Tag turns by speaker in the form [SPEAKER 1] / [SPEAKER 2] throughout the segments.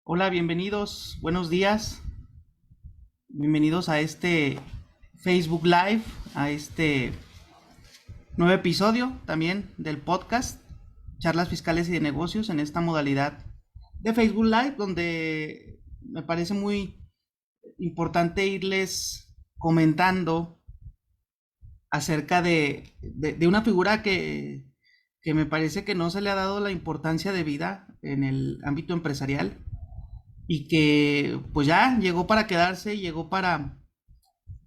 [SPEAKER 1] Hola, bienvenidos, buenos días, bienvenidos a este Facebook Live, a este nuevo episodio también del podcast, Charlas Fiscales y de Negocios, en esta modalidad de Facebook Live, donde me parece muy importante irles comentando acerca de una figura que me parece que no se le ha dado la importancia debida en el ámbito empresarial y que pues ya llegó para quedarse, llegó para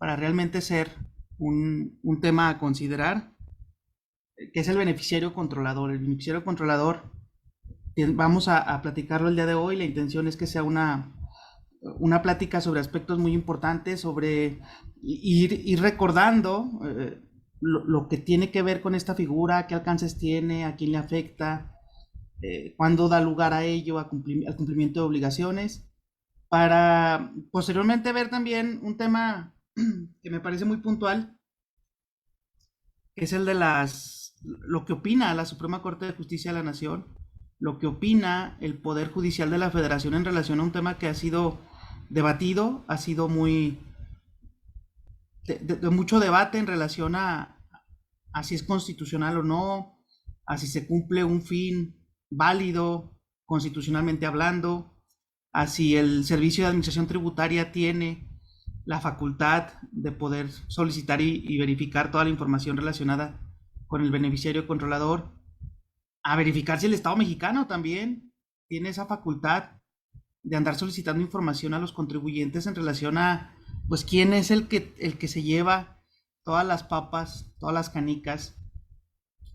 [SPEAKER 1] realmente ser un tema a considerar, que es el beneficiario controlador. El beneficiario controlador, vamos a platicarlo el día de hoy. La intención es que sea una plática sobre aspectos muy importantes, sobre ir recordando lo que tiene que ver con esta figura, qué alcances tiene, a quién le afecta, cuándo da lugar a ello, al cumplimiento de obligaciones, para posteriormente ver también un tema que me parece muy puntual, que es el de lo que opina la Suprema Corte de Justicia de la Nación, lo que opina el Poder Judicial de la Federación en relación a un tema que ha sido debatido, ha sido de mucho debate en relación a si es constitucional o no, a si se cumple un fin válido constitucionalmente hablando, a si el Servicio de Administración Tributaria tiene la facultad de poder solicitar y verificar toda la información relacionada con el beneficiario controlador, a verificar si el Estado mexicano también tiene esa facultad de andar solicitando información a los contribuyentes en relación a, pues, quién es el que se lleva todas las papas, todas las canicas,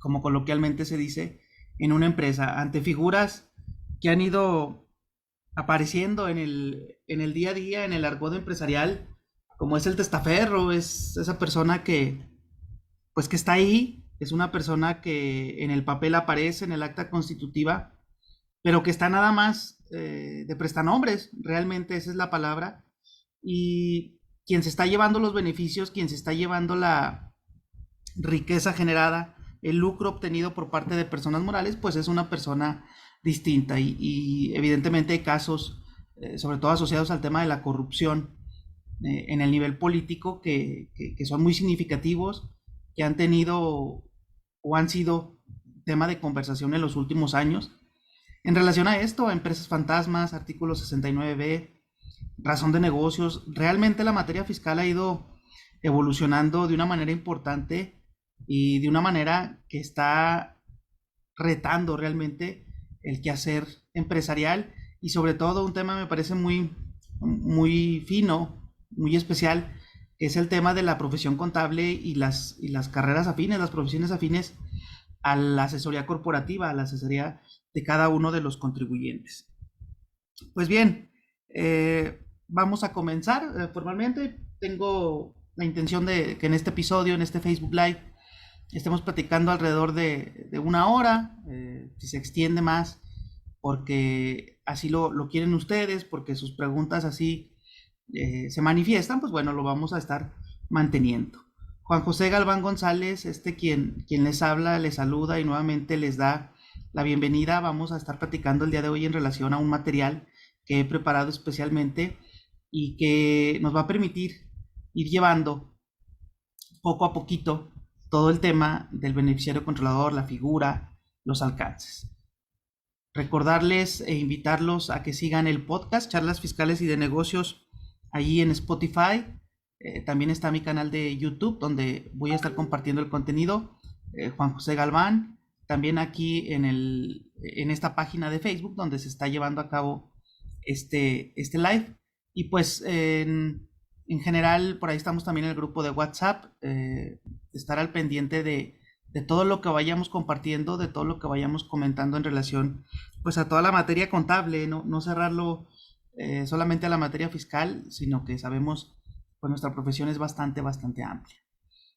[SPEAKER 1] como coloquialmente se dice, en una empresa, ante figuras que han ido apareciendo en el día a día, en el argot empresarial, como es el testaferro, es esa persona pues que está ahí, es una persona que en el papel aparece, en el acta constitutiva, pero que está nada más de prestanombres, realmente esa es la palabra, y quien se está llevando los beneficios, quien se está llevando la riqueza generada, el lucro obtenido por parte de personas morales, pues es una persona distinta y evidentemente hay casos, sobre todo asociados al tema de la corrupción en el nivel político, que son muy significativos, que han tenido o han sido tema de conversación en los últimos años. En relación a esto, a empresas fantasmas, artículo 69B, razón de negocios, realmente la materia fiscal ha ido evolucionando de una manera importante y de una manera que está retando realmente el quehacer empresarial, y sobre todo un tema me parece muy fino, muy especial, que es el tema de la profesión contable y las carreras afines, las profesiones afines a la asesoría corporativa, a la asesoría de cada uno de los contribuyentes. Pues bien, vamos a comenzar formalmente. Tengo la intención de que en este episodio, en este Facebook Live, estemos platicando alrededor de una hora, si se extiende más, porque así lo quieren ustedes, porque sus preguntas así se manifiestan, pues bueno, lo vamos a estar manteniendo. Juan José Galván González, quien les habla, les saluda y nuevamente les da la bienvenida. Vamos a estar platicando el día de hoy en relación a un material que he preparado especialmente y que nos va a permitir ir llevando poco a poquito todo el tema del beneficiario controlador, la figura, los alcances. Recordarles e invitarlos a que sigan el podcast Charlas Fiscales y de Negocios allí en Spotify. También está mi canal de YouTube, donde voy a estar compartiendo el contenido, Juan José Galván. También aquí en esta página de Facebook, donde se está llevando a cabo este live. Y pues en general, por ahí estamos también en el grupo de WhatsApp, estar al pendiente de todo lo que vayamos compartiendo, de todo lo que vayamos comentando en relación pues a toda la materia contable, no cerrarlo solamente a la materia fiscal, sino que sabemos pues nuestra profesión es bastante amplia.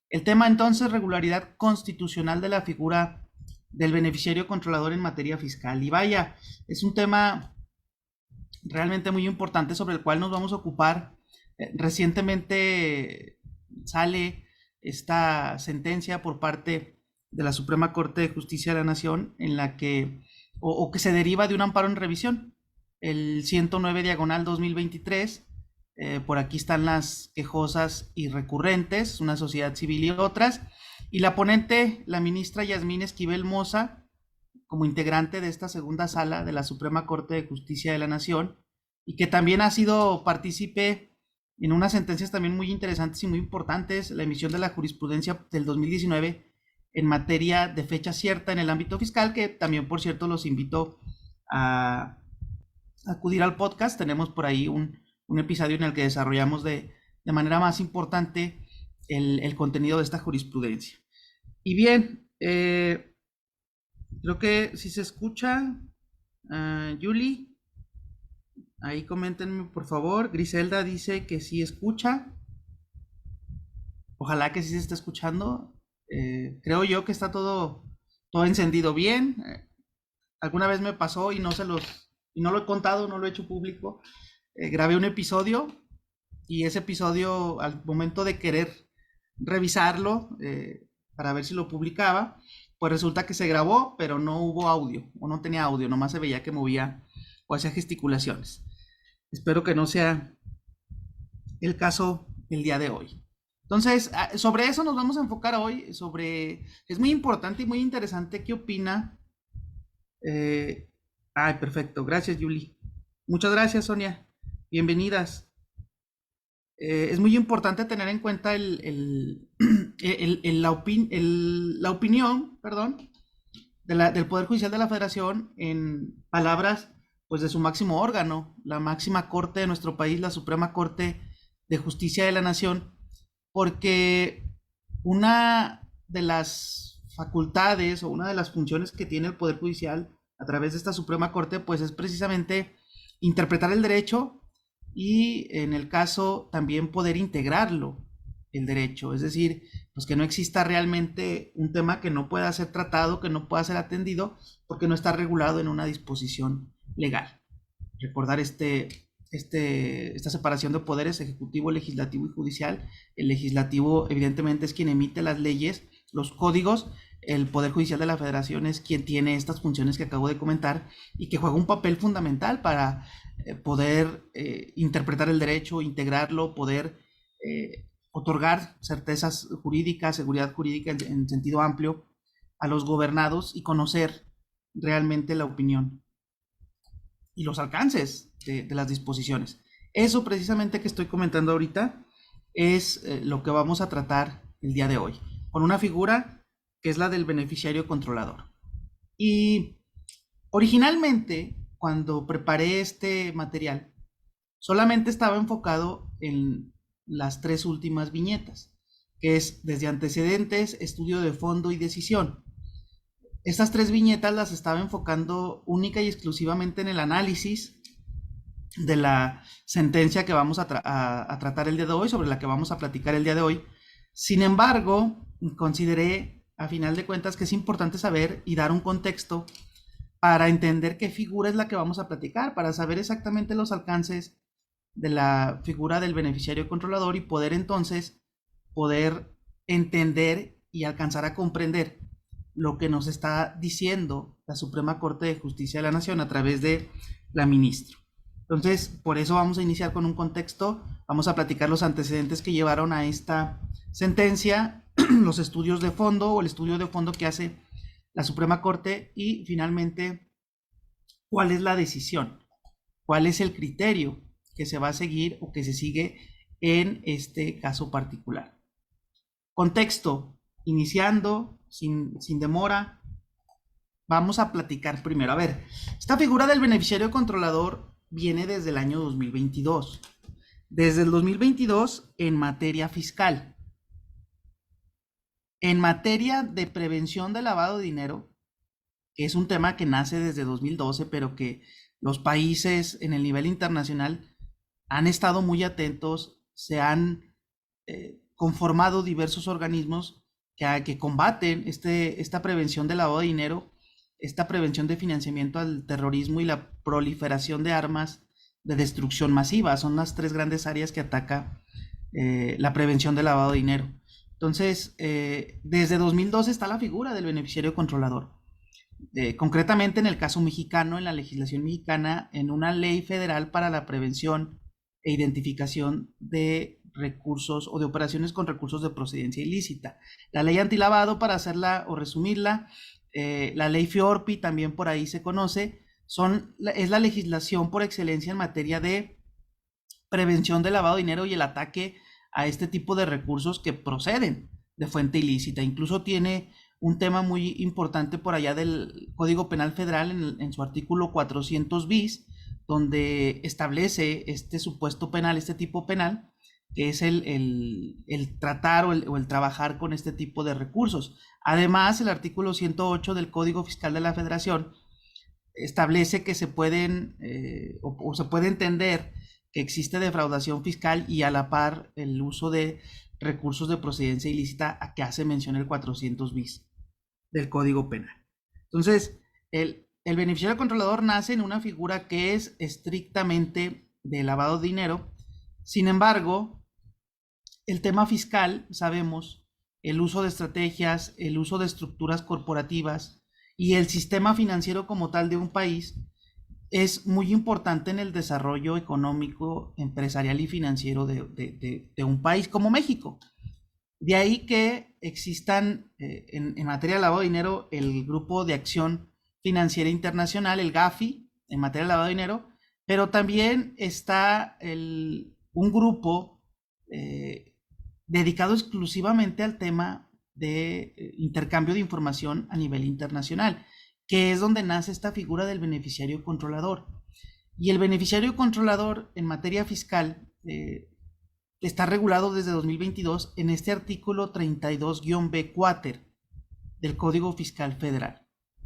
[SPEAKER 1] El tema entonces, regularidad constitucional de la figura del beneficiario controlador en materia fiscal. Y vaya, es un tema realmente muy importante sobre el cual nos vamos a ocupar. Recientemente sale esta sentencia por parte de la Suprema Corte de Justicia de la Nación en la que, o que se deriva de un amparo en revisión. el 109 diagonal 2023. Por aquí están las quejosas y recurrentes, una sociedad civil y otras. Y la ponente, la ministra Yasmín Esquivel Moza, como integrante de esta segunda sala de la Suprema Corte de Justicia de la Nación, y que también ha sido partícipe en unas sentencias también muy interesantes y muy importantes, la emisión de la jurisprudencia del 2019 en materia de fecha cierta en el ámbito fiscal, que también, por cierto, los invito a acudir al podcast. Tenemos por ahí un episodio en el que desarrollamos de manera más importante el contenido de esta jurisprudencia. Y bien, creo que si se escucha, Julie, ahí coméntenme por favor. Griselda dice que sí escucha. Ojalá que sí se esté escuchando. Creo yo que está todo encendido bien. Alguna vez me pasó y no lo he contado, no lo he hecho público. Grabé un episodio y ese episodio, al momento de querer revisarlo para ver si lo publicaba, pues resulta que se grabó, pero no hubo audio, o no tenía audio, nomás se veía que movía o hacía gesticulaciones. Espero que no sea el caso el día de hoy. Entonces, sobre eso nos vamos a enfocar hoy, es muy importante y muy interesante qué opina. Perfecto, gracias Yuli. Muchas gracias Sonia, bienvenidas. Es muy importante tener en cuenta la opinión, perdón, del Poder Judicial de la Federación en palabras pues de su máximo órgano, la máxima corte de nuestro país, la Suprema Corte de Justicia de la Nación, porque una de las facultades o una de las funciones que tiene el Poder Judicial a través de esta Suprema Corte pues es precisamente interpretar el derecho y en el caso también poder integrarlo, el derecho, es decir, pues que no exista realmente un tema que no pueda ser tratado, que no pueda ser atendido, porque no está regulado en una disposición legal. Recordar esta separación de poderes, ejecutivo, legislativo y judicial. El legislativo evidentemente es quien emite las leyes, los códigos. El Poder Judicial de la Federación es quien tiene estas funciones que acabo de comentar y que juega un papel fundamental para poder interpretar el derecho, integrarlo, poder otorgar certezas jurídicas, seguridad jurídica en sentido amplio a los gobernados y conocer realmente la opinión y los alcances de las disposiciones. Eso precisamente que estoy comentando ahorita es lo que vamos a tratar el día de hoy, con una figura que es la del beneficiario controlador. Y originalmente, cuando preparé este material, solamente estaba enfocado en las tres últimas viñetas, que es desde antecedentes, estudio de fondo y decisión. Estas tres viñetas las estaba enfocando única y exclusivamente en el análisis de la sentencia que vamos a tratar el día de hoy, sobre la que vamos a platicar el día de hoy. Sin embargo, consideré, a final de cuentas, que es importante saber y dar un contexto para entender qué figura es la que vamos a platicar, para saber exactamente los alcances de la figura del beneficiario controlador y poder entonces entender y alcanzar a comprender lo que nos está diciendo la Suprema Corte de Justicia de la Nación a través de la ministra. Entonces, por eso vamos a iniciar con un contexto, vamos a platicar los antecedentes que llevaron a esta sentencia, los estudios de fondo o el estudio de fondo que hace la Suprema Corte y finalmente, ¿cuál es la decisión? ¿Cuál es el criterio que se va a seguir o que se sigue en este caso particular? Contexto, iniciando, sin demora, vamos a platicar primero. A ver, esta figura del beneficiario controlador viene desde el año 2022. Desde el 2022 en materia fiscal. En materia de prevención de lavado de dinero, que es un tema que nace desde 2012, pero que los países en el nivel internacional han estado muy atentos, se han conformado diversos organismos que combaten esta prevención de lavado de dinero, esta prevención de financiamiento al terrorismo y la proliferación de armas de destrucción masiva. Son las tres grandes áreas que ataca la prevención de lavado de dinero. Entonces, desde 2012 está la figura del beneficiario controlador. concretamente en el caso mexicano, en la legislación mexicana, en una ley federal para la prevención e identificación de recursos o de operaciones con recursos de procedencia ilícita. La ley antilavado, para hacerla o resumirla, la ley FIORPI también por ahí se conoce, es la legislación por excelencia en materia de prevención del lavado de dinero y el ataque a este tipo de recursos que proceden de fuente ilícita. Incluso tiene un tema muy importante por allá del Código Penal Federal en su artículo 400 bis, donde establece este supuesto penal, este tipo penal, que es el tratar o el trabajar con este tipo de recursos. Además, el artículo 108 del Código Fiscal de la Federación establece que se pueden o se puede entender que existe defraudación fiscal y a la par el uso de recursos de procedencia ilícita a que hace mención el 400 bis del Código Penal. Entonces, el beneficiario controlador nace en una figura que es estrictamente de lavado de dinero. Sin embargo, el tema fiscal, sabemos, el uso de estrategias, el uso de estructuras corporativas y el sistema financiero como tal de un país es muy importante en el desarrollo económico, empresarial y financiero de un país como México. De ahí que existan en materia de lavado de dinero el Grupo de Acción Financiera Internacional, el GAFI, en materia de lavado de dinero, pero también está un grupo dedicado exclusivamente al tema de intercambio de información a nivel internacional, que es donde nace esta figura del beneficiario controlador. Y el beneficiario controlador en materia fiscal está regulado desde 2022 en este artículo 32-B Quater del Código Fiscal Federal.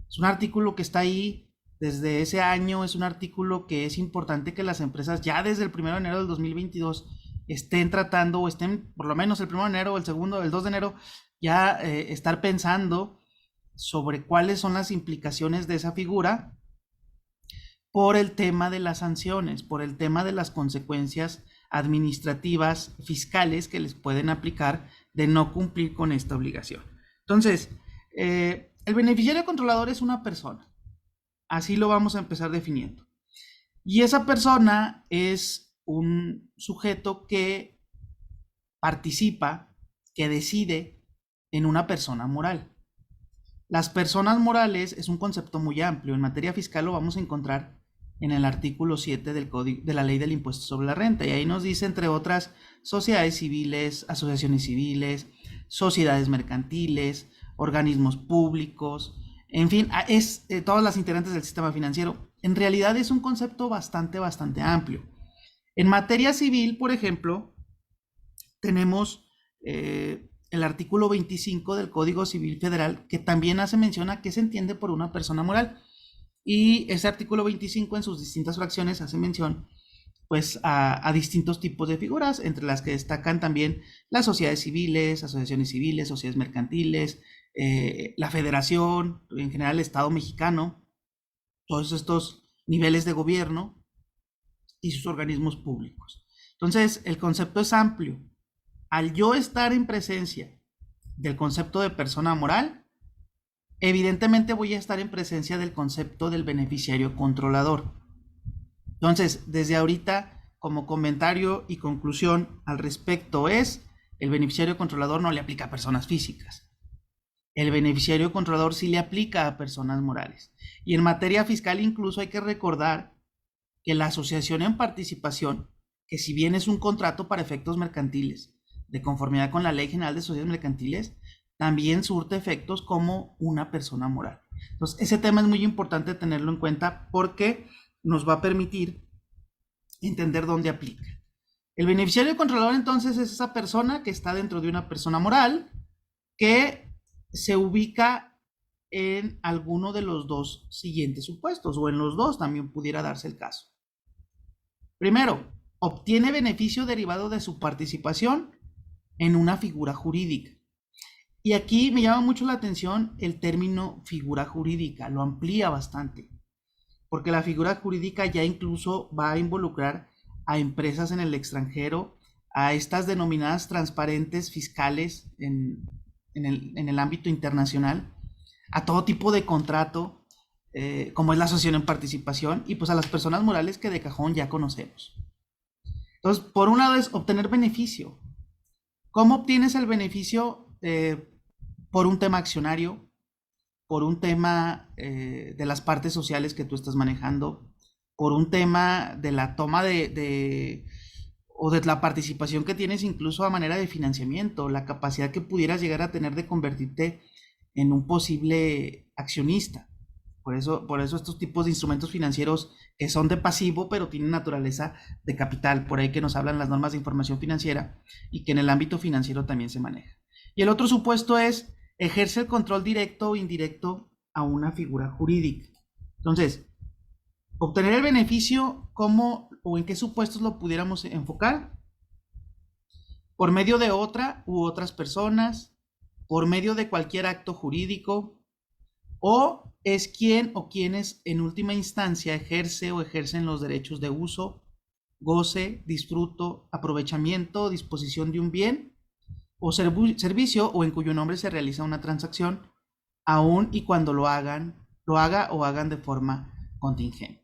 [SPEAKER 1] Es un artículo que está ahí desde ese año, es un artículo que es importante que las empresas ya desde el 1 de enero del 2022 estén tratando o estén por lo menos el 1 de enero, el 2, el 2 de enero ya estar pensando sobre cuáles son las implicaciones de esa figura por el tema de las sanciones, por el tema de las consecuencias administrativas, fiscales que les pueden aplicar de no cumplir con esta obligación. Entonces, el beneficiario controlador es una persona, así lo vamos a empezar definiendo. Y esa persona es un sujeto que participa, que decide en una persona moral. Las personas morales es un concepto muy amplio. En materia fiscal lo vamos a encontrar en el artículo 7 del Código de la Ley del Impuesto sobre la Renta. Y ahí nos dice, entre otras, sociedades civiles, asociaciones civiles, sociedades mercantiles, organismos públicos, en fin, es todas las integrantes del sistema financiero. En realidad es un concepto bastante amplio. En materia civil, por ejemplo, tenemos el artículo 25 del Código Civil Federal, que también hace mención a qué se entiende por una persona moral. Y ese artículo 25 en sus distintas fracciones hace mención pues a distintos tipos de figuras, entre las que destacan también las sociedades civiles, asociaciones civiles, sociedades mercantiles, la federación, en general el Estado mexicano, todos estos niveles de gobierno y sus organismos públicos. Entonces, el concepto es amplio. Al yo estar en presencia del concepto de persona moral, evidentemente voy a estar en presencia del concepto del beneficiario controlador. Entonces, desde ahorita, como comentario y conclusión al respecto es, el beneficiario controlador no le aplica a personas físicas. El beneficiario controlador sí le aplica a personas morales. Y en materia fiscal incluso hay que recordar que la asociación en participación, que si bien es un contrato para efectos mercantiles, de conformidad con la Ley General de Sociedades Mercantiles, también surte efectos como una persona moral. Entonces, ese tema es muy importante tenerlo en cuenta porque nos va a permitir entender dónde aplica. El beneficiario controlador entonces es esa persona que está dentro de una persona moral que se ubica en alguno de los dos siguientes supuestos, o en los dos también pudiera darse el caso. Primero, obtiene beneficio derivado de su participación en una figura jurídica. Y aquí me llama mucho la atención el término figura jurídica, lo amplía bastante, porque la figura jurídica ya incluso va a involucrar a empresas en el extranjero, a estas denominadas transparentes fiscales en el ámbito internacional, a todo tipo de contrato como es la asociación en participación, y pues a las personas morales que de cajón ya conocemos. Entonces, por un lado es obtener beneficio. ¿Cómo obtienes el beneficio? Por un tema accionario, por un tema de las partes sociales que tú estás manejando, por un tema de la toma o de la participación que tienes incluso a manera de financiamiento, la capacidad que pudieras llegar a tener de convertirte en un posible accionista. Por eso estos tipos de instrumentos financieros que son de pasivo, pero tienen naturaleza de capital, por ahí que nos hablan las normas de información financiera y que en el ámbito financiero también se maneja. Y el otro supuesto es ejerce el control directo o indirecto a una figura jurídica. Entonces, obtener el beneficio, ¿cómo o en qué supuestos lo pudiéramos enfocar? Por medio de otra u otras personas, por medio de cualquier acto jurídico, o es quien o quienes en última instancia ejerce o ejercen los derechos de uso, goce, disfruto, aprovechamiento o disposición de un bien o servicio o en cuyo nombre se realiza una transacción, aun y cuando lo haga o hagan de forma contingente.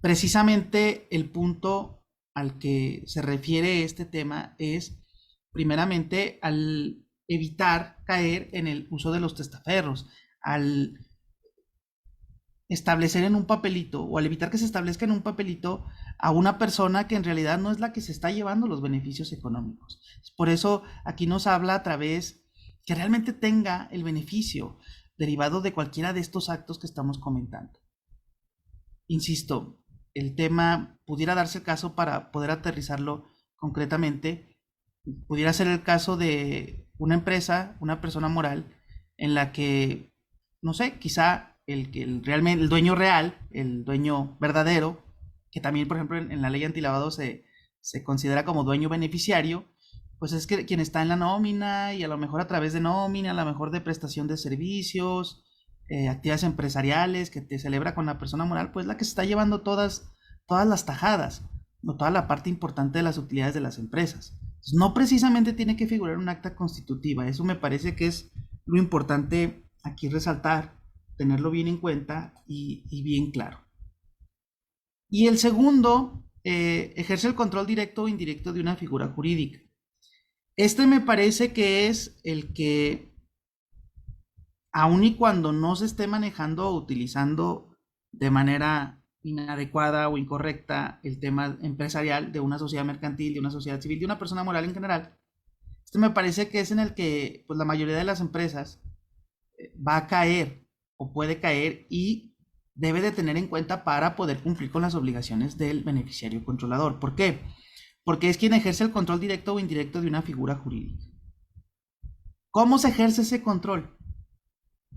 [SPEAKER 1] Precisamente el punto al que se refiere este tema es, primeramente, al evitar caer en el uso de los testaferros, al establecer en un papelito o al evitar que se establezca en un papelito a una persona que en realidad no es la que se está llevando los beneficios económicos. Por eso aquí nos habla a través que realmente tenga el beneficio derivado de cualquiera de estos actos que estamos comentando. Insisto, el tema pudiera darse el caso para poder aterrizarlo concretamente, pudiera ser el caso de una empresa, una persona moral, en la que, no sé, quizá realmente el dueño real, el dueño verdadero, que también, por ejemplo, en la ley antilavado se considera como dueño beneficiario, pues es que quien está en la nómina y a lo mejor a través de nómina, a lo mejor de prestación de servicios, actividades empresariales que te celebra con la persona moral, pues la que se está llevando todas las tajadas, o toda la parte importante de las utilidades de las empresas. Entonces, no precisamente tiene que figurar un acta constitutiva, eso me parece que es lo importante aquí resaltar, tenerlo bien en cuenta y bien claro. Y el segundo, ejerce el control directo o indirecto de una figura jurídica. Este me parece que es el que, aun y cuando no se esté manejando o utilizando de manera inadecuada o incorrecta el tema empresarial de una sociedad mercantil, de una sociedad civil, de una persona moral en general, este me parece que es en el que pues, la mayoría de las empresas va a caer o puede caer y debe de tener en cuenta para poder cumplir con las obligaciones del beneficiario controlador. ¿Por qué? Porque es quien ejerce el control directo o indirecto de una figura jurídica. ¿Cómo se ejerce ese control?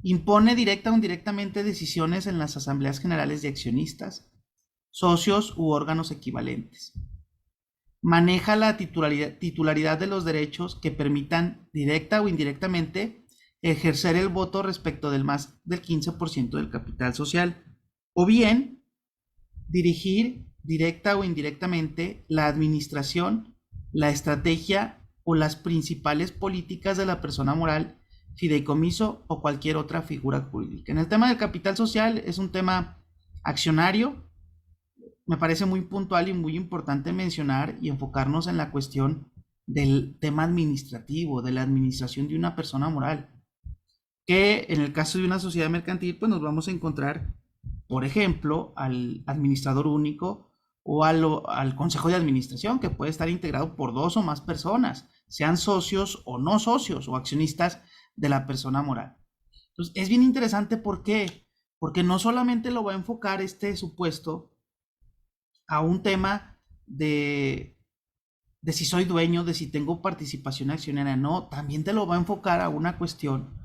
[SPEAKER 1] Impone directa o indirectamente decisiones en las asambleas generales de accionistas, socios u órganos equivalentes. Maneja la titularidad de los derechos que permitan directa o indirectamente ejercer el voto respecto del más del 15% del capital social, o bien dirigir directa o indirectamente la administración, la estrategia o las principales políticas de la persona moral, fideicomiso o cualquier otra figura jurídica. En el tema del capital social es un tema accionario. Me parece muy puntual y muy importante mencionar y enfocarnos en la cuestión del tema administrativo, de la administración de una persona moral, que en el caso de una sociedad mercantil, pues nos vamos a encontrar, por ejemplo, al administrador único o al consejo de administración, que puede estar integrado por 2 o más personas, sean socios o no socios o accionistas de la persona moral. Entonces, es bien interesante, ¿por qué? Porque no solamente lo va a enfocar este supuesto a un tema de si soy dueño, de si tengo participación accionaria, no, también te lo va a enfocar a una cuestión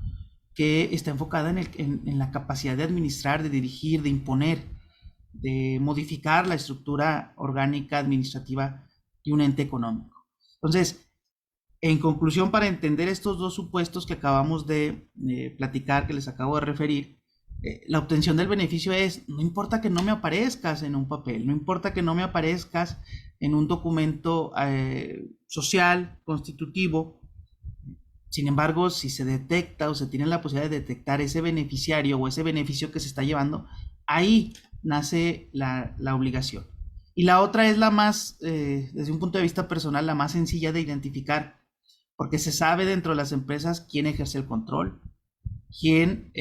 [SPEAKER 1] que está enfocada en la capacidad de administrar, de dirigir, de imponer, de modificar la estructura orgánica administrativa de un ente económico. Entonces, en conclusión, para entender estos dos supuestos que acabamos de platicar, que les acabo de referir, la obtención del beneficio es, no importa que no me aparezcas en un papel, no importa que no me aparezcas en un documento social, constitutivo, Sin embargo, si se detecta o se tiene la posibilidad de detectar ese beneficiario o ese beneficio que se está llevando, ahí nace la obligación. Y la otra es la más, desde un punto de vista personal, la más sencilla de identificar, porque se sabe dentro de las empresas quién ejerce el control, quién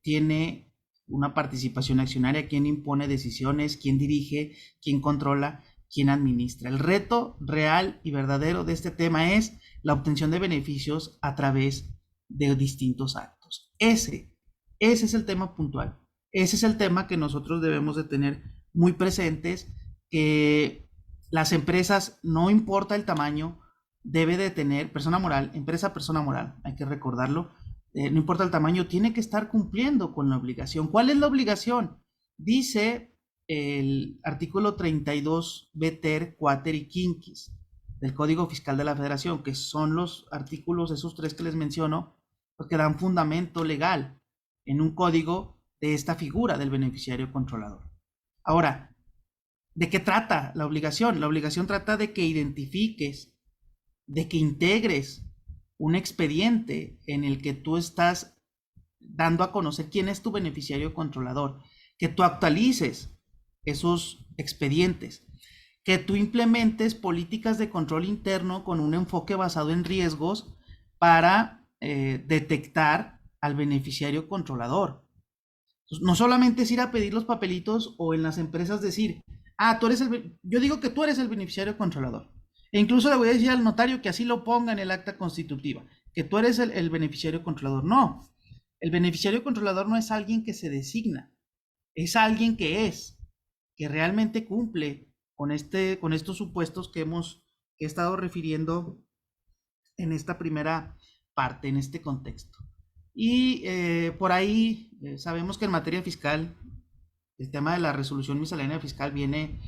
[SPEAKER 1] tiene una participación accionaria, quién impone decisiones, quién dirige, quién controla, quién administra. El reto real y verdadero de este tema es la obtención de beneficios a través de distintos actos. Ese es el tema puntual. Ese es el tema que nosotros debemos de tener muy presentes, que las empresas, no importa el tamaño, debe de tener persona moral, empresa persona moral, hay que recordarlo, no importa el tamaño, tiene que estar cumpliendo con la obligación. ¿Cuál es la obligación? Dice el artículo 32 Beter, Quater y Quinquis del Código Fiscal de la Federación, que son los artículos, esos tres que les menciono, pues que dan fundamento legal en un código de esta figura del beneficiario controlador. Ahora, ¿de qué trata la obligación? La obligación trata de que identifiques, de que integres un expediente en el que tú estás dando a conocer quién es tu beneficiario controlador, que tú actualices esos expedientes, que tú implementes políticas de control interno con un enfoque basado en riesgos para detectar al beneficiario controlador. No solamente es ir a pedir los papelitos o en las empresas decir, yo digo que tú eres el beneficiario controlador. E incluso le voy a decir al notario que así lo ponga en el acta constitutiva, que tú eres el beneficiario controlador. No, el beneficiario controlador no es alguien que se designa, es alguien que realmente cumple con estos supuestos que he estado refiriendo en esta primera parte, en este contexto. Y por ahí sabemos que en materia fiscal, el tema de la resolución miscelánea fiscal viene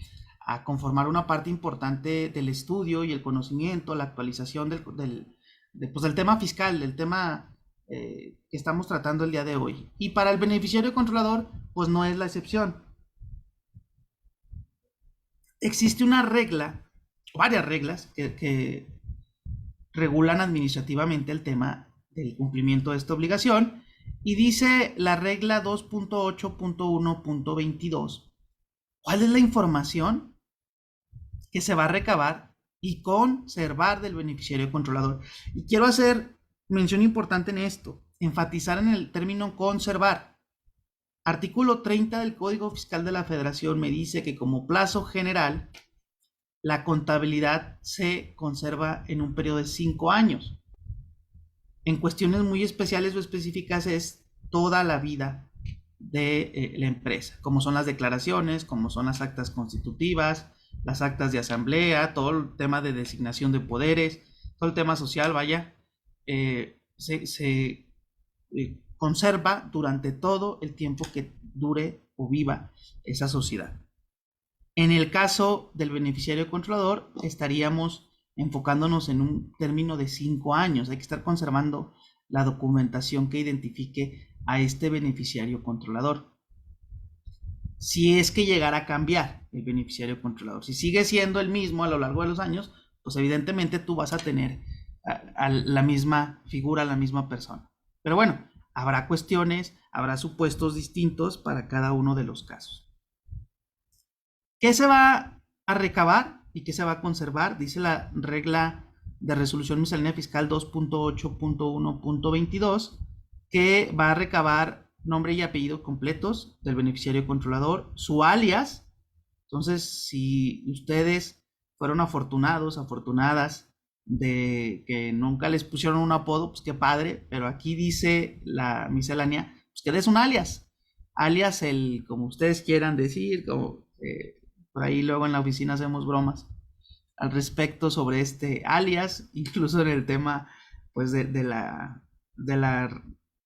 [SPEAKER 1] a conformar una parte importante del estudio y el conocimiento, la actualización del tema fiscal, del tema que estamos tratando el día de hoy. Y para el beneficiario controlador, pues no es la excepción. Existe una regla, varias reglas que regulan administrativamente el tema del cumplimiento de esta obligación, y dice la regla 2.8.1.22 cuál es la información que se va a recabar y conservar del beneficiario controlador. Y quiero hacer mención importante en esto, enfatizar en el término conservar. Artículo 30 del Código Fiscal de la Federación me dice que como plazo general la contabilidad se conserva en un periodo de 5 años. En cuestiones muy especiales o específicas es toda la vida de la empresa, como son las declaraciones, como son las actas constitutivas, las actas de asamblea, todo el tema de designación de poderes, todo el tema social, vaya, se conserva durante todo el tiempo que dure o viva esa sociedad. En el caso del beneficiario controlador, estaríamos enfocándonos en un término de 5 años. Hay que estar conservando la documentación que identifique a este beneficiario controlador. Si es que llegara a cambiar el beneficiario controlador, si sigue siendo el mismo a lo largo de los años, pues evidentemente tú vas a tener a la misma figura, a la misma persona. Pero bueno, habrá cuestiones, habrá supuestos distintos para cada uno de los casos. ¿Qué se va a recabar y qué se va a conservar? Dice la regla de resolución miscelánea fiscal 2.8.1.22 que va a recabar nombre y apellido completos del beneficiario controlador, su alias. Entonces, si ustedes fueron afortunados, afortunadas de que nunca les pusieron un apodo, pues qué padre, pero aquí dice la miscelánea, pues que des un alias. Alias como ustedes quieran decir, como por ahí luego en la oficina hacemos bromas al respecto sobre este alias, incluso en el tema pues de la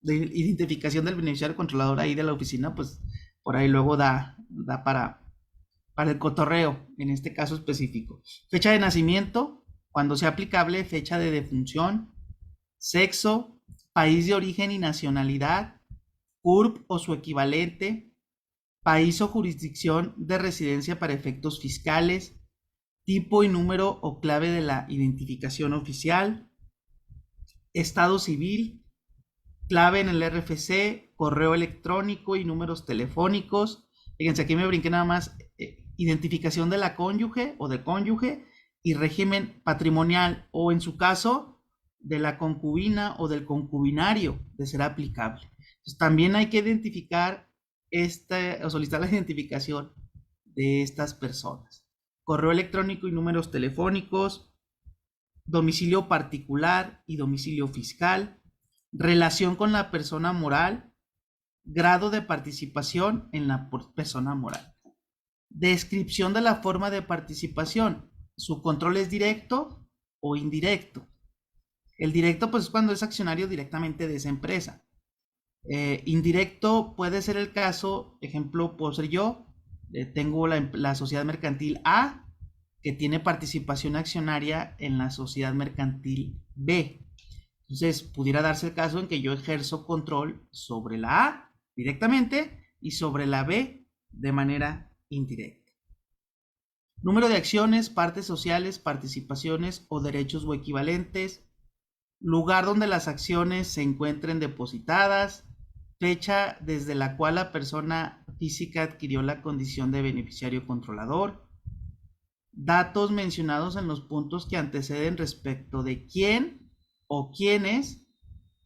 [SPEAKER 1] identificación del beneficiario controlador ahí de la oficina, pues por ahí luego da para el cotorreo en este caso específico. Fecha de nacimiento, cuando sea aplicable, fecha de defunción, sexo, país de origen y nacionalidad, CURP o su equivalente, país o jurisdicción de residencia para efectos fiscales, tipo y número o clave de la identificación oficial, estado civil, clave en el RFC, correo electrónico y números telefónicos. Fíjense, aquí me brinqué nada más identificación de la cónyuge o del cónyuge y régimen patrimonial, o en su caso, de la concubina o del concubinario, de ser aplicable. Entonces, también hay que identificar o solicitar la identificación de estas personas. Correo electrónico y números telefónicos, domicilio particular y domicilio fiscal, relación con la persona moral, grado de participación en la persona moral. Descripción de la forma de participación. Su control es directo o indirecto. El directo, pues, es cuando es accionario directamente de esa empresa. Indirecto puede ser el caso, ejemplo, puedo ser yo, tengo la sociedad mercantil A, que tiene participación accionaria en la sociedad mercantil B. Entonces, pudiera darse el caso en que yo ejerzo control sobre la A directamente y sobre la B de manera indirecta. Número de acciones, partes sociales, participaciones o derechos o equivalentes. Lugar donde las acciones se encuentren depositadas. Fecha desde la cual la persona física adquirió la condición de beneficiario controlador. Datos mencionados en los puntos que anteceden respecto de quién o quiénes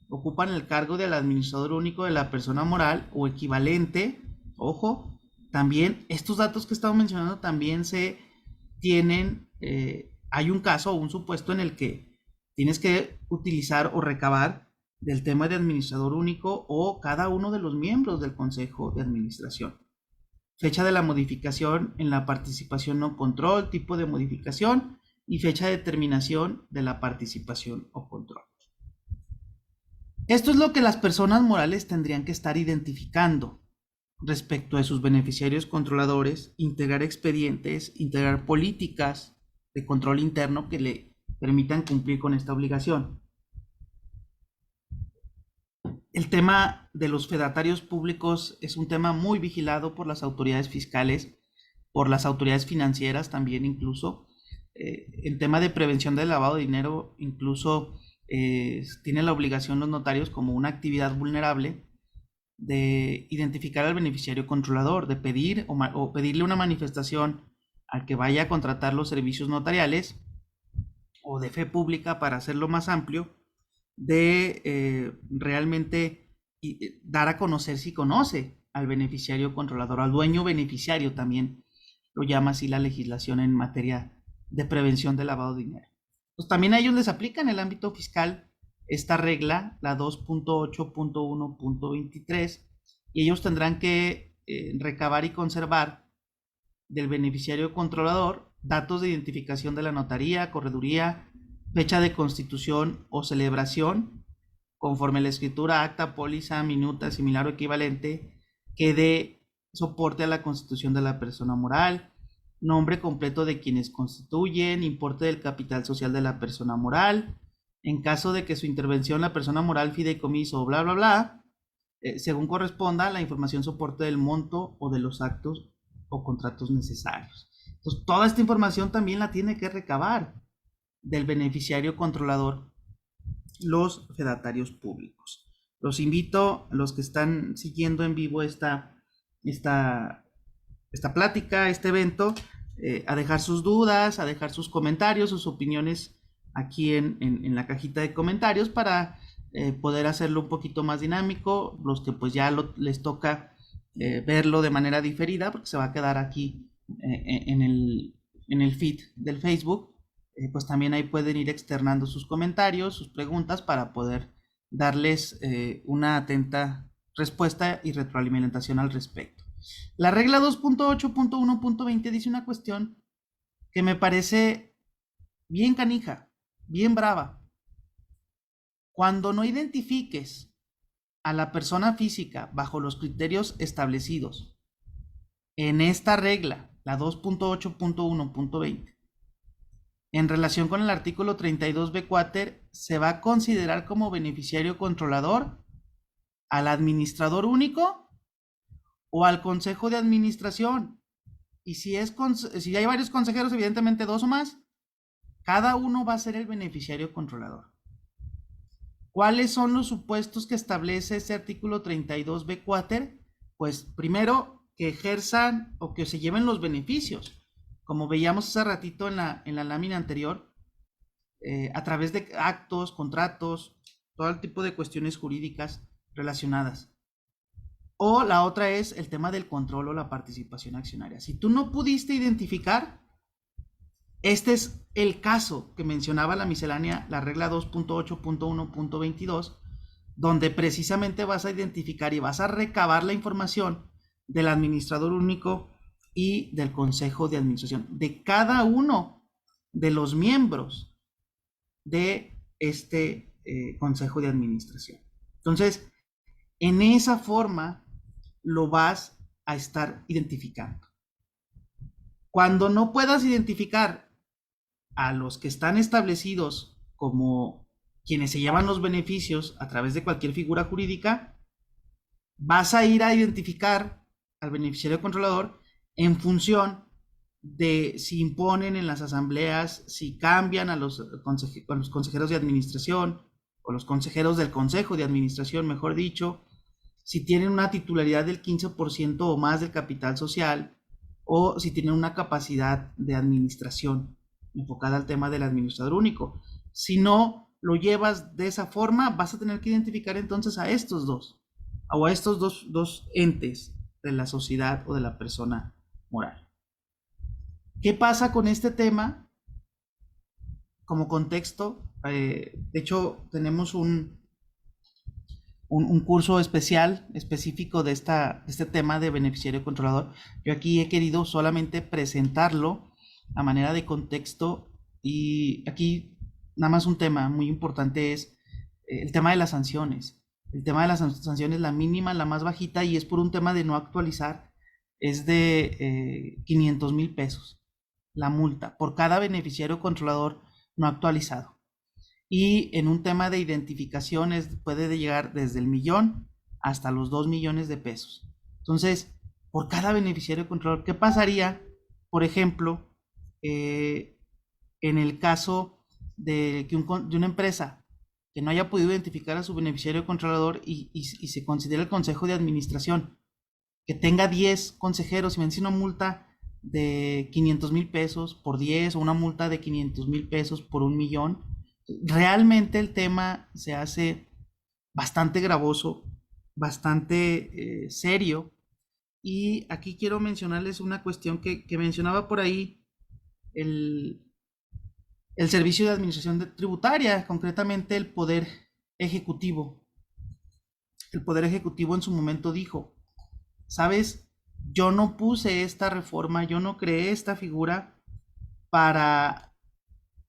[SPEAKER 1] ocupan el cargo del administrador único de la persona moral o equivalente. Ojo, también estos datos que estamos mencionando también se tienen, hay un caso o un supuesto en el que tienes que utilizar o recabar del tema de administrador único o cada uno de los miembros del consejo de administración. Fecha de la modificación en la participación o control, tipo de modificación y fecha de terminación de la participación o control. Esto es lo que las personas morales tendrían que estar identificando respecto de sus beneficiarios controladores, integrar expedientes, integrar políticas de control interno que le permitan cumplir con esta obligación. El tema de los fedatarios públicos es un tema muy vigilado por las autoridades fiscales, por las autoridades financieras también incluso. En tema de prevención del lavado de dinero, incluso tienen la obligación los notarios como una actividad vulnerable de identificar al beneficiario controlador, de pedir o pedirle una manifestación al que vaya a contratar los servicios notariales o de fe pública para hacerlo más amplio, de realmente dar a conocer si conoce al beneficiario controlador, al dueño beneficiario también lo llama así la legislación en materia de prevención del lavado de dinero. Pues también a ellos les aplica en el ámbito fiscal esta regla, la 2.8.1.23, y ellos tendrán que recabar y conservar del beneficiario controlador datos de identificación de la notaría, correduría, fecha de constitución o celebración, conforme la escritura, acta, póliza, minuta, similar o equivalente, que dé soporte a la constitución de la persona moral, nombre completo de quienes constituyen, importe del capital social de la persona moral, en caso de que su intervención la persona moral fideicomiso, bla, bla, bla, según corresponda, la información soporte del monto o de los actos o contratos necesarios. Entonces, toda esta información también la tiene que recabar del beneficiario controlador los fedatarios públicos. Los invito, a los que están siguiendo en vivo esta plática, este evento, a dejar sus dudas, a dejar sus comentarios, sus opiniones aquí en la cajita de comentarios para poder hacerlo un poquito más dinámico. Los que pues ya les toca verlo de manera diferida, porque se va a quedar aquí en el feed del Facebook, pues también ahí pueden ir externando sus comentarios, sus preguntas para poder darles una atenta respuesta y retroalimentación al respecto. La regla 2.8.1.20 dice una cuestión que me parece bien canija, bien brava. Cuando no identifiques a la persona física bajo los criterios establecidos en esta regla, la 2.8.1.20, en relación con el artículo 32b quater, se va a considerar como beneficiario controlador al administrador único o al consejo de administración. Y si hay varios consejeros, evidentemente dos o más, cada uno va a ser el beneficiario controlador. ¿Cuáles son los supuestos que establece este artículo 32b cuater? Pues primero, que ejerzan o que se lleven los beneficios, como veíamos hace ratito en la lámina anterior, a través de actos, contratos, todo el tipo de cuestiones jurídicas relacionadas. O la otra es el tema del control o la participación accionaria. Si tú no pudiste identificar, este es el caso que mencionaba la miscelánea, la regla 2.8.1.22, donde precisamente vas a identificar y vas a recabar la información del administrador único y del consejo de administración, de cada uno de los miembros de este consejo de administración. Entonces, en esa forma lo vas a estar identificando. Cuando no puedas identificar a los que están establecidos como quienes se llevan los beneficios a través de cualquier figura jurídica, vas a ir a identificar al beneficiario controlador en función de si imponen en las asambleas, si cambian a los consejeros de administración o los consejeros del consejo de administración, mejor dicho, si tienen una titularidad del 15% o más del capital social, o si tienen una capacidad de administración enfocada al tema del administrador único. Si no lo llevas de esa forma, vas a tener que identificar entonces a estos dos, o a estos dos entes de la sociedad o de la persona moral. ¿Qué pasa con este tema? Como contexto, de hecho tenemos un curso especial, específico de este tema de beneficiario controlador. Yo aquí he querido solamente presentarlo a manera de contexto, y aquí nada más un tema muy importante es el tema de las sanciones. El tema de las sanciones, la mínima, la más bajita, y es por un tema de no actualizar, es de 500,000 pesos la multa por cada beneficiario controlador no actualizado. Y en un tema de identificaciones puede llegar desde el 1,000,000 hasta los 2,000,000 de pesos. Entonces, por cada beneficiario controlador, ¿qué pasaría, por ejemplo, en el caso de una empresa que no haya podido identificar a su beneficiario controlador y se considera el consejo de administración, que tenga 10 consejeros y vence una multa de 500,000 pesos por 10, o una multa de 500,000 pesos por 1,000,000? Realmente el tema se hace bastante gravoso, bastante serio. Y aquí quiero mencionarles una cuestión que mencionaba por ahí el Servicio de Administración Tributaria, concretamente el Poder Ejecutivo. El Poder Ejecutivo en su momento dijo, ¿sabes? Yo no puse esta reforma, yo no creé esta figura para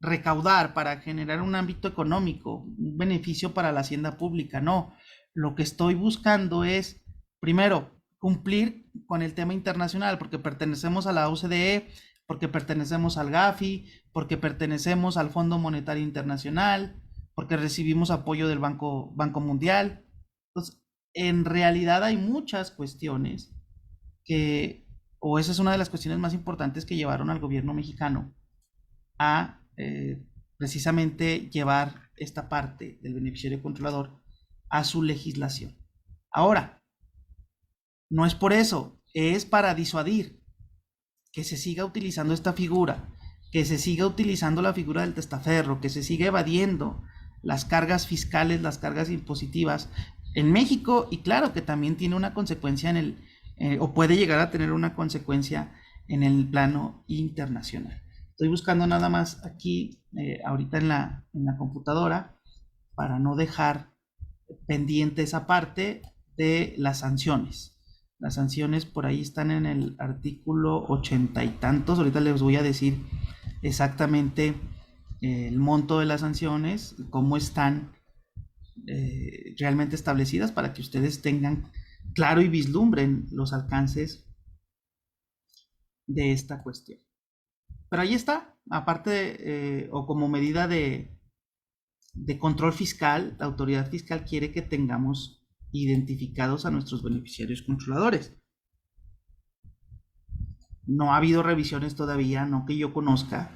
[SPEAKER 1] recaudar, para generar un ámbito económico, un beneficio para la hacienda pública. No, lo que estoy buscando es, primero, cumplir con el tema internacional, porque pertenecemos a la OCDE, porque pertenecemos al GAFI, porque pertenecemos al Fondo Monetario Internacional, porque recibimos apoyo del Banco Mundial. Entonces, en realidad hay muchas cuestiones o esa es una de las cuestiones más importantes que llevaron al gobierno mexicano a precisamente llevar esta parte del beneficiario controlador a su legislación. Ahora, no es por eso, es para disuadir que se siga utilizando esta figura, que se siga utilizando la figura del testaferro, que se siga evadiendo las cargas fiscales, las cargas impositivas en México, y claro que también tiene una consecuencia o puede llegar a tener una consecuencia en el plano internacional. Estoy buscando nada más aquí ahorita en la computadora para no dejar pendiente esa parte de las sanciones. Las sanciones por ahí están en el artículo 80 y tantos. Ahorita les voy a decir exactamente el monto de las sanciones, cómo están realmente establecidas, para que ustedes tengan claro y vislumbren los alcances de esta cuestión. Pero ahí está, aparte o como medida de control fiscal, la autoridad fiscal quiere que tengamos identificados a nuestros beneficiarios controladores. No ha habido revisiones todavía, no que yo conozca,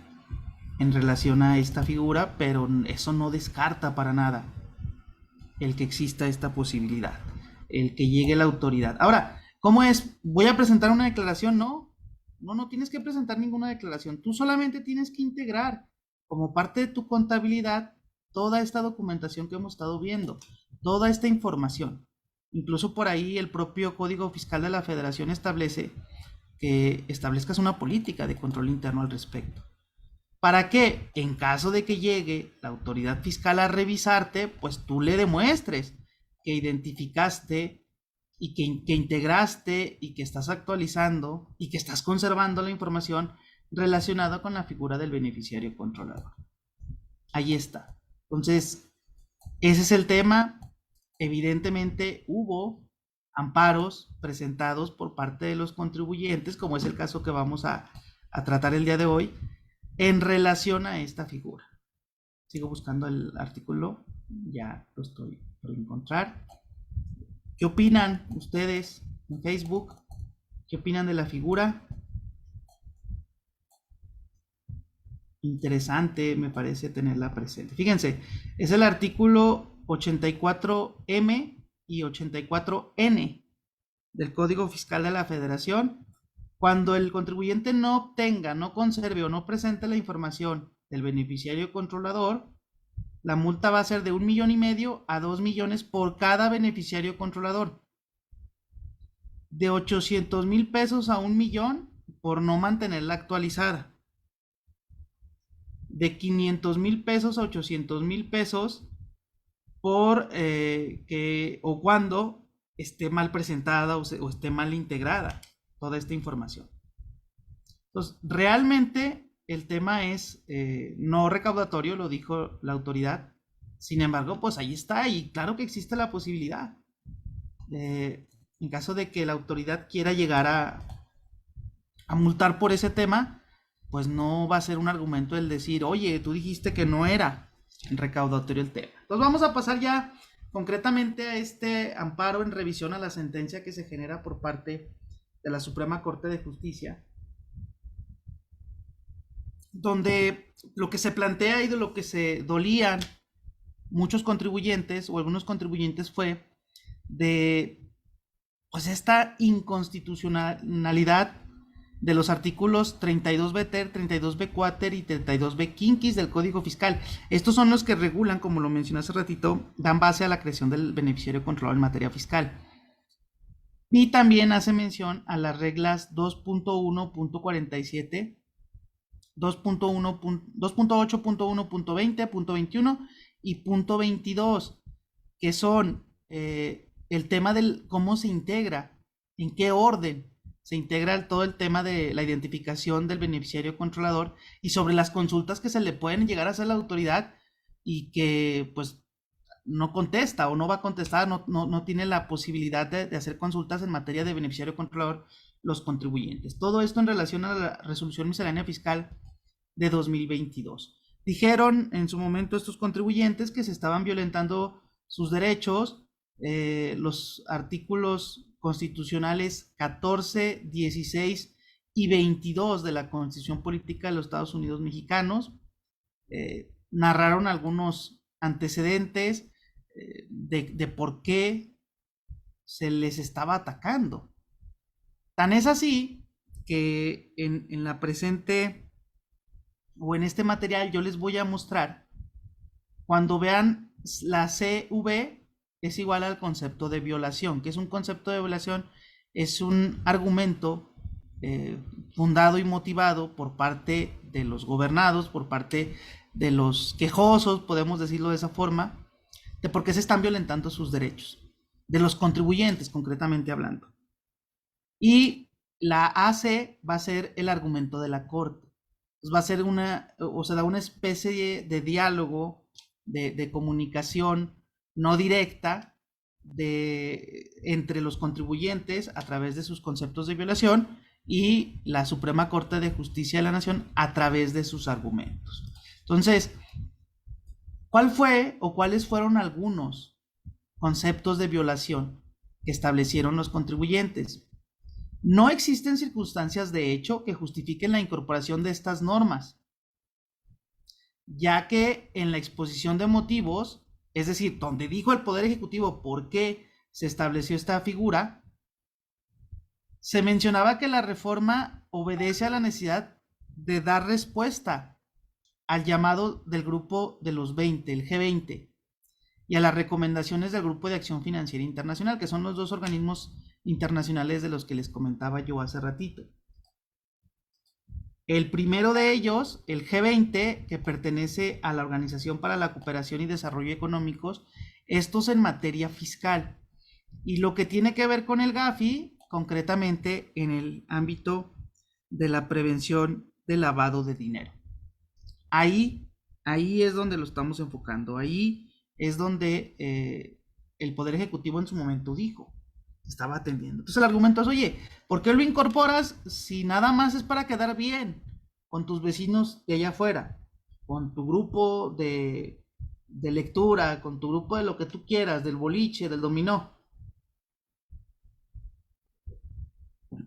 [SPEAKER 1] en relación a esta figura, pero eso no descarta para nada el que exista esta posibilidad, el que llegue la autoridad. Ahora, ¿cómo es? ¿Voy a presentar una declaración? No, no tienes que presentar ninguna declaración. Tú solamente tienes que integrar como parte de tu contabilidad toda esta documentación que hemos estado viendo, toda esta información. Incluso por ahí el propio Código Fiscal de la Federación establece que establezcas una política de control interno al respecto. Para que, en caso de que llegue la autoridad fiscal a revisarte, pues tú le demuestres que identificaste y que integraste y que estás actualizando y que estás conservando la información relacionada con la figura del beneficiario controlador. Ahí está. Entonces, ese es el tema. Evidentemente hubo amparos presentados por parte de los contribuyentes, como es el caso que vamos a tratar el día de hoy, en relación a esta figura. Sigo buscando el artículo, ya lo estoy por encontrar. ¿Qué opinan ustedes en Facebook? ¿Qué opinan de la figura? Interesante, me parece tenerla presente. Fíjense, es el artículo 84M y 84N del Código Fiscal de la Federación. Cuando el contribuyente no obtenga, no conserve o no presente la información del beneficiario controlador, la multa va a ser de 1,5 millones a 2 millones por cada beneficiario controlador. De 800,000 pesos a 1 millón por no mantenerla actualizada. De 500,000 pesos a 800,000 pesos por que o cuando esté mal presentada o esté mal integrada toda esta información. Entonces, realmente el tema es no recaudatorio, lo dijo la autoridad. Sin embargo, pues ahí está, y claro que existe la posibilidad. En caso de que la autoridad quiera llegar a multar por ese tema, pues no va a ser un argumento el decir, oye, tú dijiste que no era recaudatorio el tema. Entonces vamos a pasar ya concretamente a este amparo en revisión a la sentencia que se genera por parte de la Suprema Corte de Justicia, donde lo que se plantea y de lo que se dolían muchos contribuyentes o algunos contribuyentes fue de pues esta inconstitucionalidad de los artículos 32B ter, 32B quater y 32B quinquis del Código Fiscal. Estos son los que regulan, como lo mencioné hace ratito, dan base a la creación del beneficiario controlado en materia fiscal. Y también hace mención a las reglas 2.1.47, 2.8.1.20, .21 y .22, que son el tema del cómo se integra, en qué orden se integra todo el tema de la identificación del beneficiario controlador y sobre las consultas que se le pueden llegar a hacer a la autoridad y que pues no contesta o no va a contestar, no tiene la posibilidad de hacer consultas en materia de beneficiario controlador los contribuyentes. Todo esto en relación a la resolución miscelánea fiscal de 2022. Dijeron en su momento estos contribuyentes que se estaban violentando sus derechos, los artículos constitucionales 14, 16 y 22 de la Constitución Política de los Estados Unidos Mexicanos. Narraron algunos antecedentes de por qué se les estaba atacando. Tan es así que en la presente o en este material yo les voy a mostrar, cuando vean la CV es igual al concepto de violación. ¿Qué es un concepto de violación? Es un argumento fundado y motivado por parte de los gobernados, por parte de los quejosos, podemos decirlo de esa forma, de por qué se están violentando sus derechos, de los contribuyentes concretamente hablando. Y la AC va a ser el argumento de la Corte. Entonces va a ser una especie de diálogo, de comunicación no directa entre los contribuyentes a través de sus conceptos de violación y la Suprema Corte de Justicia de la Nación a través de sus argumentos. Entonces, ¿cuál fue o cuáles fueron algunos conceptos de violación que establecieron los contribuyentes? No existen circunstancias de hecho que justifiquen la incorporación de estas normas, ya que en la exposición de motivos es decir, donde dijo el Poder Ejecutivo por qué se estableció esta figura, se mencionaba que la reforma obedece a la necesidad de dar respuesta al llamado del grupo de los 20, el G20, y a las recomendaciones del Grupo de Acción Financiera Internacional, que son los dos organismos internacionales de los que les comentaba yo hace ratito. El primero de ellos, el G20, que pertenece a la Organización para la Cooperación y Desarrollo Económicos, estos en materia fiscal. Y lo que tiene que ver con el GAFI, concretamente en el ámbito de la prevención del lavado de dinero. Ahí es donde lo estamos enfocando. Ahí es donde el Poder Ejecutivo en su momento dijo, estaba atendiendo. Entonces el argumento es, oye, ¿por qué lo incorporas si nada más es para quedar bien con tus vecinos de allá afuera? Con tu grupo de lectura, con tu grupo de lo que tú quieras, del boliche, del dominó.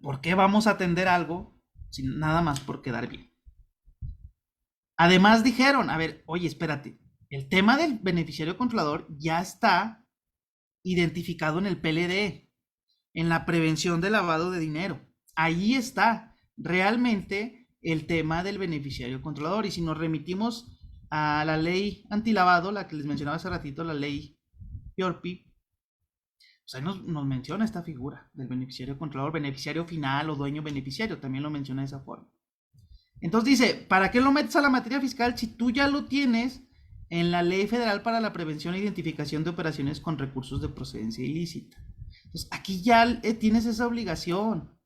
[SPEAKER 1] ¿Por qué vamos a atender algo sin nada más por quedar bien? Además dijeron, a ver, oye, espérate, el tema del beneficiario controlador ya está identificado en el PLD, en la prevención del lavado de dinero. Ahí está realmente el tema del beneficiario controlador. Y si nos remitimos a la ley antilavado, la que les mencionaba hace ratito, la ley PIORPI, pues ahí nos menciona esta figura del beneficiario controlador, beneficiario final o dueño beneficiario, también lo menciona de esa forma. Entonces dice, ¿para qué lo metes a la materia fiscal si tú ya lo tienes en la Ley Federal para la Prevención e Identificación de Operaciones con Recursos de Procedencia Ilícita? Entonces aquí ya tienes esa obligación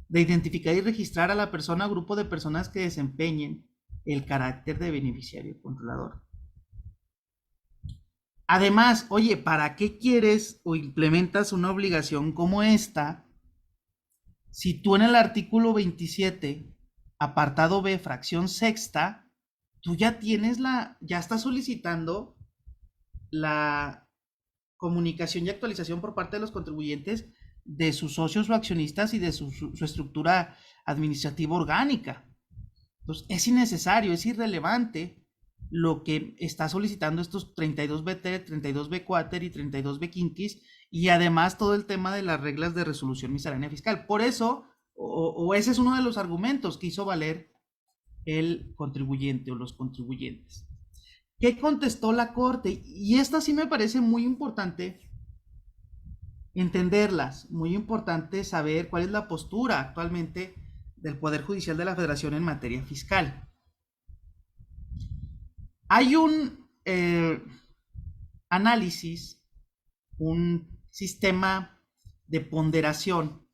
[SPEAKER 1] de identificar y registrar a la persona o grupo de personas que desempeñen el carácter de beneficiario controlador. Además, oye, ¿para qué quieres o implementas una obligación como esta si tú en el artículo 27 apartado B, fracción sexta, tú ya tienes ya estás solicitando la comunicación y actualización por parte de los contribuyentes de sus socios o accionistas y de su estructura administrativa orgánica? Entonces, es innecesario, es irrelevante lo que está solicitando estos 32B, 32B Quater y 32B Quinquis, y además todo el tema de las reglas de resolución miscelánea fiscal. Por eso, o ese es uno de los argumentos que hizo valer el contribuyente o los contribuyentes. ¿Qué contestó la Corte? Y esta sí me parece muy importante entenderlas, muy importante saber cuál es la postura actualmente del Poder Judicial de la Federación en materia fiscal. Hay un análisis, un sistema de ponderación,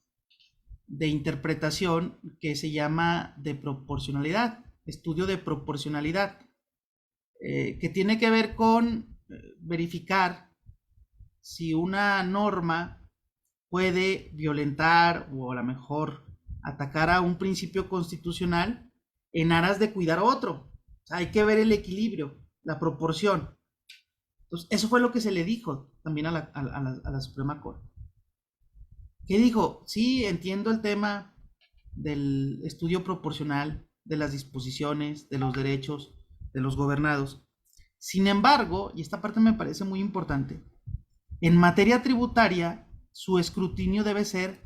[SPEAKER 1] de interpretación que se llama de proporcionalidad, estudio de proporcionalidad, que tiene que ver con verificar si una norma puede violentar o a lo mejor atacar a un principio constitucional en aras de cuidar a otro. O sea, hay que ver el equilibrio, la proporción. Entonces, eso fue lo que se le dijo también a la Suprema Corte. ¿Qué dijo? Sí, entiendo el tema del estudio proporcional de las disposiciones, de los derechos de los gobernados. Sin embargo, y esta parte me parece muy importante, en materia tributaria, su escrutinio debe ser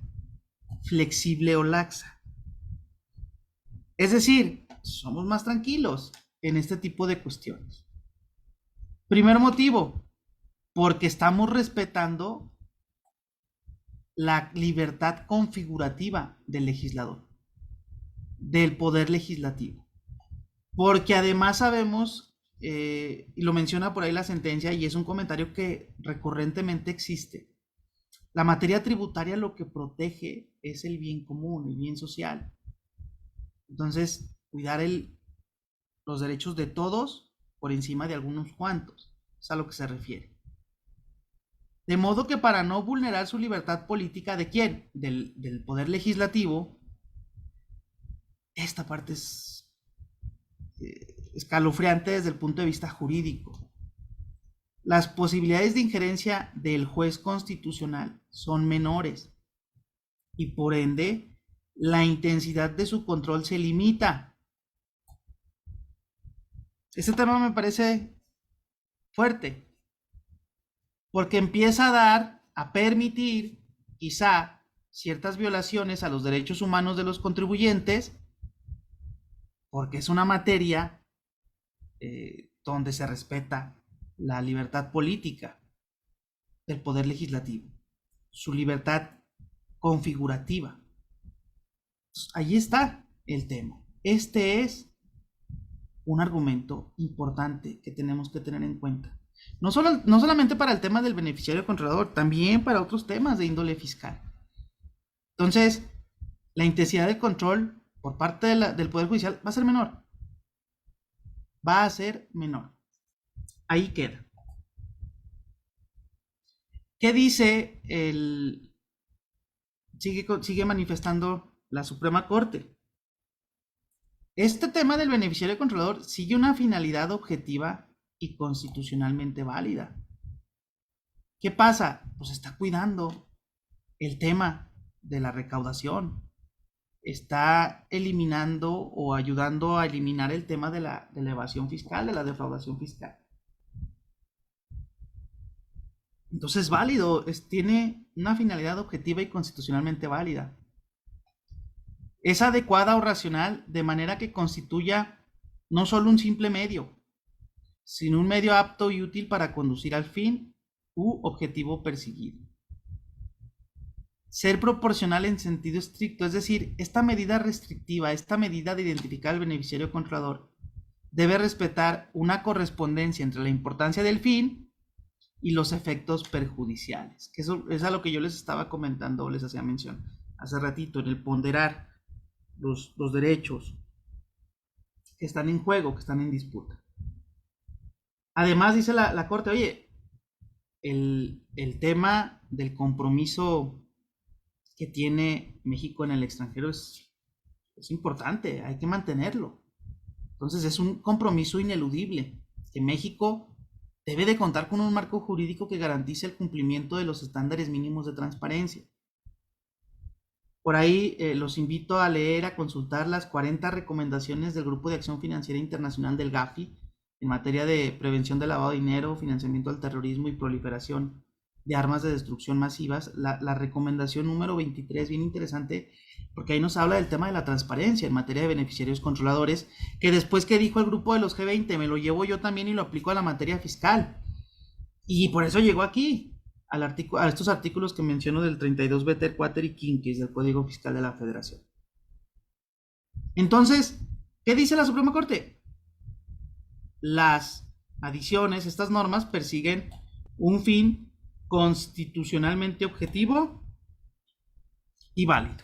[SPEAKER 1] flexible o laxa. Es decir, somos más tranquilos en este tipo de cuestiones. Primer motivo, porque estamos respetando la libertad configurativa del legislador, del poder legislativo. Porque además sabemos, y lo menciona por ahí la sentencia, y es un comentario que recurrentemente existe, la materia tributaria lo que protege es el bien común, el bien social. Entonces, cuidar los derechos de todos por encima de algunos cuantos, es a lo que se refiere. De modo que para no vulnerar su libertad política, ¿de quién? Del poder legislativo, esta parte es escalofriante desde el punto de vista jurídico. Las posibilidades de injerencia del juez constitucional son menores y por ende la intensidad de su control se limita. Este tema me parece fuerte porque empieza a permitir quizá ciertas violaciones a los derechos humanos de los contribuyentes, porque es una materia donde se respeta la libertad política del poder legislativo, su libertad configurativa. Ahí está el tema. Este es un argumento importante que tenemos que tener en cuenta. No solamente para el tema del beneficiario controlador, también para otros temas de índole fiscal. Entonces, la intensidad de control por parte del Poder Judicial va a ser menor. Va a ser menor. Ahí queda. ¿Qué dice sigue manifestando la Suprema Corte? Este tema del beneficiario controlador sigue una finalidad objetiva y constitucionalmente válida. ¿Qué pasa? Pues está cuidando el tema de la recaudación. Está eliminando o ayudando a eliminar el tema de la evasión fiscal, de la defraudación fiscal. Entonces es válido, tiene una finalidad objetiva y constitucionalmente válida. Es adecuada o racional de manera que constituya no solo un simple medio, sino un medio apto y útil para conducir al fin u objetivo perseguido. Ser proporcional en sentido estricto, es decir, esta medida restrictiva, esta medida de identificar al beneficiario controlador, debe respetar una correspondencia entre la importancia del fin y los efectos perjudiciales, que eso es a lo que yo les estaba comentando, les hacía mención hace ratito, en el ponderar los derechos que están en juego, que están en disputa. Además, dice la Corte, oye, el tema del compromiso que tiene México en el extranjero es importante, hay que mantenerlo. Entonces es un compromiso ineludible, que México debe de contar con un marco jurídico que garantice el cumplimiento de los estándares mínimos de transparencia. Por ahí los invito a leer, a consultar las 40 recomendaciones del Grupo de Acción Financiera Internacional del GAFI en materia de prevención del lavado de dinero, financiamiento al terrorismo y proliferación de armas de destrucción masivas. La recomendación número 23, bien interesante, porque ahí nos habla del tema de la transparencia en materia de beneficiarios controladores, que después que dijo el grupo de los G20, me lo llevo yo también y lo aplico a la materia fiscal. Y por eso llegó aquí, a estos artículos que menciono del 32 Beter, Quater y Quinquis del Código Fiscal de la Federación. Entonces, ¿qué dice la Suprema Corte? Las adiciones, estas normas persiguen un fin constitucionalmente objetivo y válido.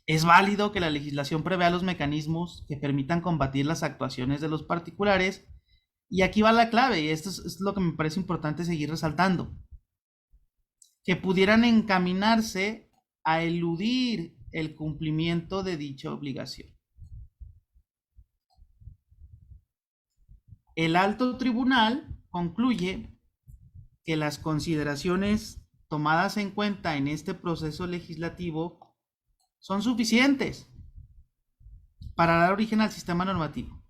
[SPEAKER 1] Es válido que la legislación prevea los mecanismos que permitan combatir las actuaciones de los particulares, y aquí va la clave, y esto es lo que me parece importante seguir resaltando, que pudieran encaminarse a eludir el cumplimiento de dicha obligación. El alto tribunal concluye que las consideraciones tomadas en cuenta en este proceso legislativo son suficientes para dar origen al sistema normativo.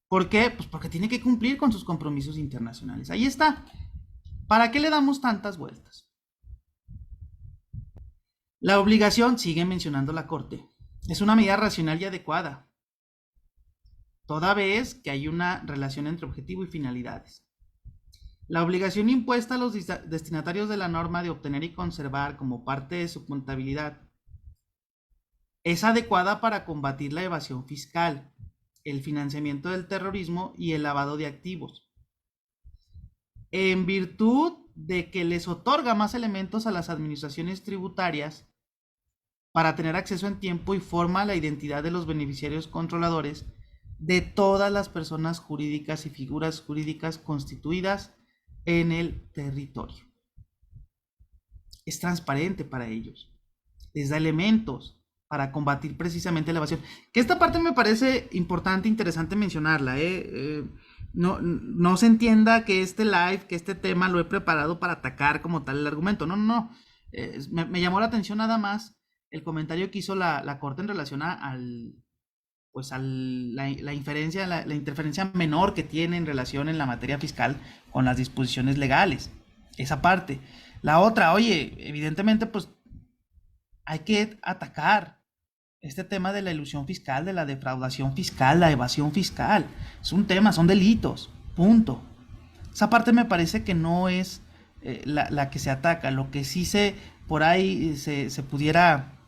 [SPEAKER 1] ¿Por qué? Pues porque tiene que cumplir con sus compromisos internacionales. Ahí está. ¿Para qué le damos tantas vueltas? La obligación, sigue mencionando la Corte, es una medida racional y adecuada, toda vez que hay una relación entre objetivo y finalidades. La obligación impuesta a los destinatarios de la norma de obtener y conservar como parte de su contabilidad es adecuada para combatir la evasión fiscal, el financiamiento del terrorismo y el lavado de activos, en virtud de que les otorga más elementos a las administraciones tributarias para tener acceso en tiempo y forma a la identidad de los beneficiarios controladores de todas las personas jurídicas y figuras jurídicas constituidas en el territorio. Es transparente para ellos, les da elementos para combatir precisamente la evasión. Que esta parte me parece importante, interesante mencionarla. No se entienda que este live, que este tema lo he preparado para atacar como tal el argumento. No. Me llamó la atención nada más el comentario que hizo la Corte en relación al pues la inferencia, la interferencia menor que tiene en relación en la materia fiscal con las disposiciones legales. Esa parte. La otra, oye, evidentemente, pues hay que atacar este tema de la ilusión fiscal, de la defraudación fiscal, la evasión fiscal. Es un tema, son delitos. Punto. Esa parte me parece que no es la que se ataca. Lo que sí por ahí se pudiera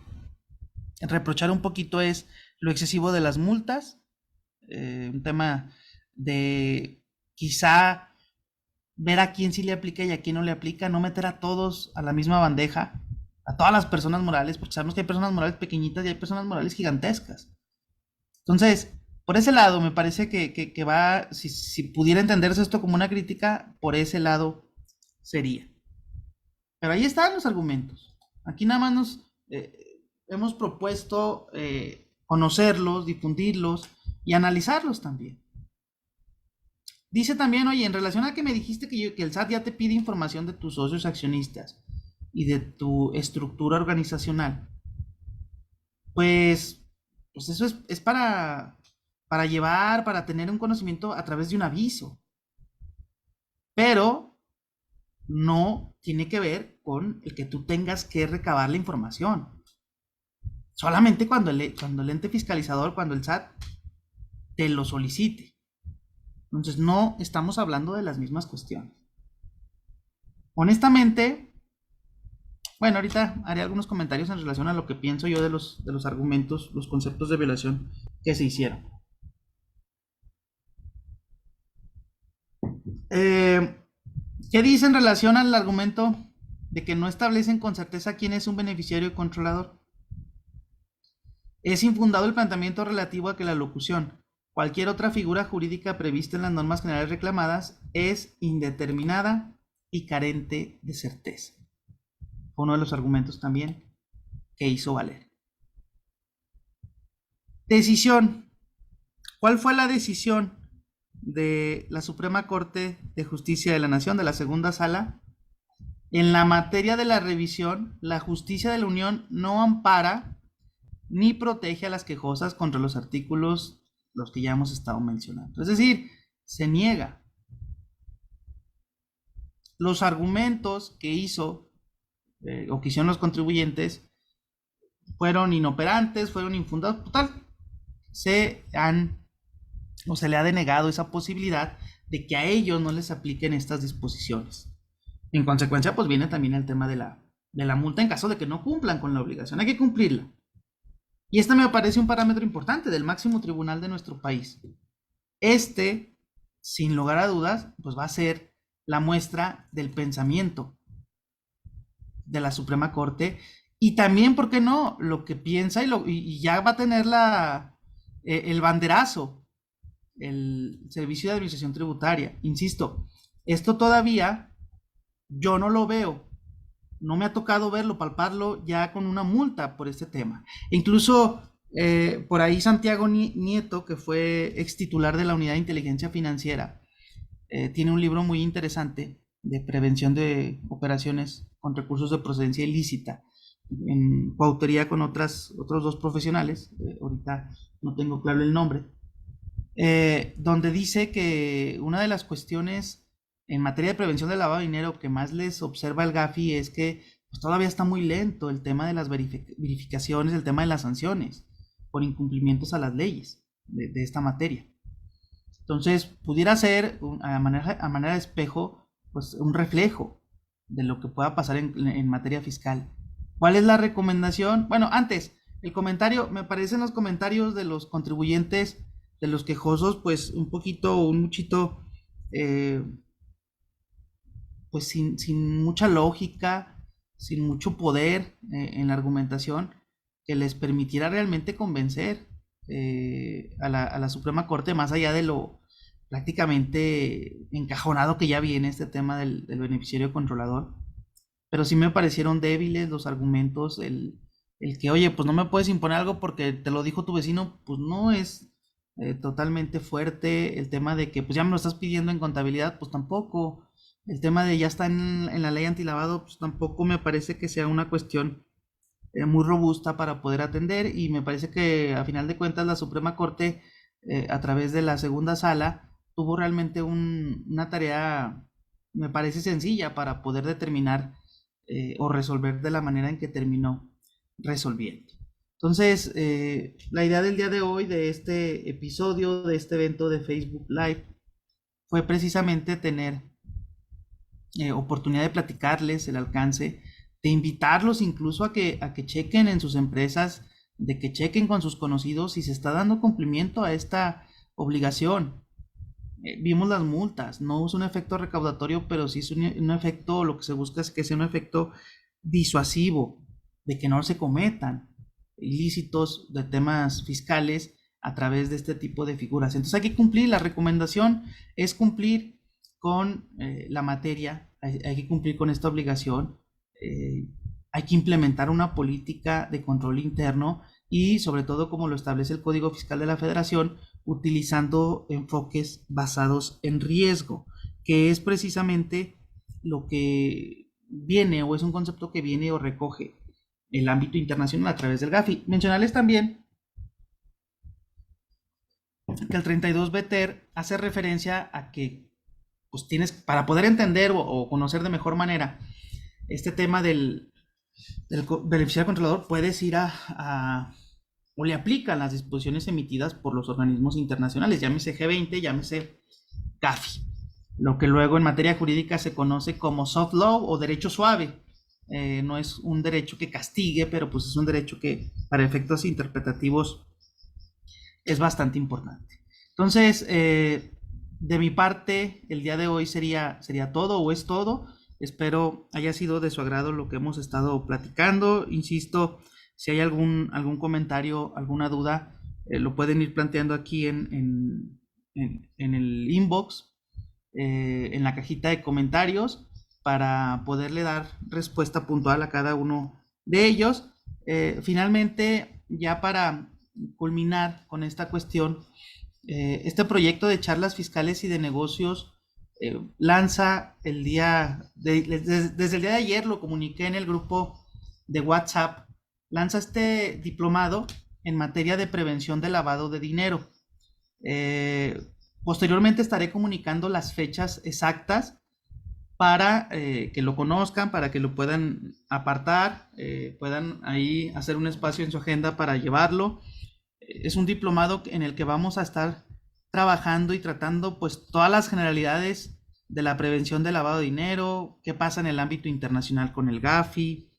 [SPEAKER 1] reprochar un poquito es lo excesivo de las multas. Un tema de quizá ver a quién sí le aplica y a quién no le aplica, no meter a todos a la misma bandeja, a todas las personas morales, porque sabemos que hay personas morales pequeñitas y hay personas morales gigantescas. Entonces, por ese lado, me parece que va, si pudiera entenderse esto como una crítica, por ese lado sería. Pero ahí están los argumentos. Aquí nada más nos hemos propuesto conocerlos, difundirlos y analizarlos también. Dice también, oye, en relación a que me dijiste que el SAT ya te pide información de tus socios accionistas y de tu estructura organizacional, pues eso es para tener un conocimiento a través de un aviso. Pero no tiene que ver con el que tú tengas que recabar la información. Solamente cuando el ente fiscalizador, cuando el SAT te lo solicite. Entonces no estamos hablando de las mismas cuestiones. Honestamente, bueno, ahorita haré algunos comentarios en relación a lo que pienso yo de los argumentos, los conceptos de violación que se hicieron. ¿Qué dice en relación al argumento de que no establecen con certeza quién es un beneficiario y controlador? Es infundado el planteamiento relativo a que la locución, cualquier otra figura jurídica prevista en las normas generales reclamadas, es indeterminada y carente de certeza. Fue uno de los argumentos también que hizo valer. Decisión. ¿Cuál fue la decisión de la Suprema Corte de Justicia de la Nación, de la segunda sala? En la materia de la revisión, la justicia de la Unión no ampara ni protege a las quejosas contra los artículos los que ya hemos estado mencionando. Es decir, se niega. Los argumentos que hizo o que hicieron los contribuyentes fueron inoperantes, fueron infundados. Total, se le ha denegado esa posibilidad de que a ellos no les apliquen estas disposiciones. En consecuencia, pues viene también el tema de la multa en caso de que no cumplan con la obligación. Hay que cumplirla. Y este me parece un parámetro importante del máximo tribunal de nuestro país. Sin lugar a dudas, pues va a ser la muestra del pensamiento de la Suprema Corte y también, ¿por qué no?, lo que piensa y ya va a tener el banderazo, el Servicio de Administración Tributaria. Insisto, esto todavía yo no lo veo. No me ha tocado verlo, palparlo ya con una multa por este tema. Incluso por ahí Santiago Nieto, que fue ex titular de la Unidad de Inteligencia Financiera, tiene un libro muy interesante de prevención de operaciones con recursos de procedencia ilícita, en coautoría con otros dos profesionales, ahorita no tengo claro el nombre, donde dice que una de las cuestiones en materia de prevención del lavado de dinero que más les observa el GAFI es que pues, todavía está muy lento el tema de las verificaciones, el tema de las sanciones por incumplimientos a las leyes de esta materia. Entonces, pudiera ser a manera de espejo, pues un reflejo de lo que pueda pasar en materia fiscal. ¿Cuál es la recomendación? Bueno, antes, el comentario, me parecen los comentarios de los contribuyentes, de los quejosos, pues un muchito, pues sin mucha lógica, sin mucho poder en la argumentación que les permitiera realmente convencer a la Suprema Corte, más allá de lo prácticamente encajonado que ya viene este tema del beneficiario controlador. Pero sí me parecieron débiles los argumentos, el que, oye, pues no me puedes imponer algo porque te lo dijo tu vecino, pues no es totalmente fuerte. El tema de que pues ya me lo estás pidiendo en contabilidad, pues tampoco. El tema de ya está en la ley antilavado, pues tampoco me parece que sea una cuestión muy robusta para poder atender, y me parece que a final de cuentas la Suprema Corte, a través de la segunda sala, tuvo realmente una tarea, me parece sencilla, para poder determinar o resolver de la manera en que terminó resolviendo. Entonces, la idea del día de hoy, de este episodio, de este evento de Facebook Live, fue precisamente tener oportunidad de platicarles el alcance, de invitarlos incluso a que chequen en sus empresas, de que chequen con sus conocidos si se está dando cumplimiento a esta obligación. Vimos las multas, no es un efecto recaudatorio, pero sí es un efecto, lo que se busca es que sea un efecto disuasivo, de que no se cometan ilícitos de temas fiscales a través de este tipo de figuras. Entonces hay que cumplir, la recomendación es cumplir con la materia, hay que cumplir con esta obligación, hay que implementar una política de control interno y sobre todo, como lo establece el Código Fiscal de la Federación, utilizando enfoques basados en riesgo, que es precisamente lo que viene, o es un concepto que viene o recoge el ámbito internacional a través del GAFI. Mencionarles también que el 32 BTER hace referencia a que pues tienes, para poder entender o conocer de mejor manera este tema del beneficiario controlador, puedes ir o le aplican las disposiciones emitidas por los organismos internacionales, llámese G20, llámese GAFI, lo que luego en materia jurídica se conoce como soft law o derecho suave. No es un derecho que castigue, pero pues es un derecho que para efectos interpretativos es bastante importante. Entonces, de mi parte, el día de hoy sería todo o es todo. Espero haya sido de su agrado lo que hemos estado platicando. Insisto, si hay algún comentario, alguna duda, lo pueden ir planteando aquí en el inbox, en la cajita de comentarios, para poderle dar respuesta puntual a cada uno de ellos. Finalmente, ya para culminar con esta cuestión, este proyecto de charlas fiscales y de negocios lanza desde el día de ayer, lo comuniqué en el grupo de WhatsApp, lanza este diplomado en materia de prevención de lavado de dinero. Posteriormente estaré comunicando las fechas exactas para que lo conozcan, para que lo puedan apartar, puedan ahí hacer un espacio en su agenda para llevarlo. Es un diplomado en el que vamos a estar trabajando y tratando pues todas las generalidades de la prevención del lavado de dinero, qué pasa en el ámbito internacional con el GAFI,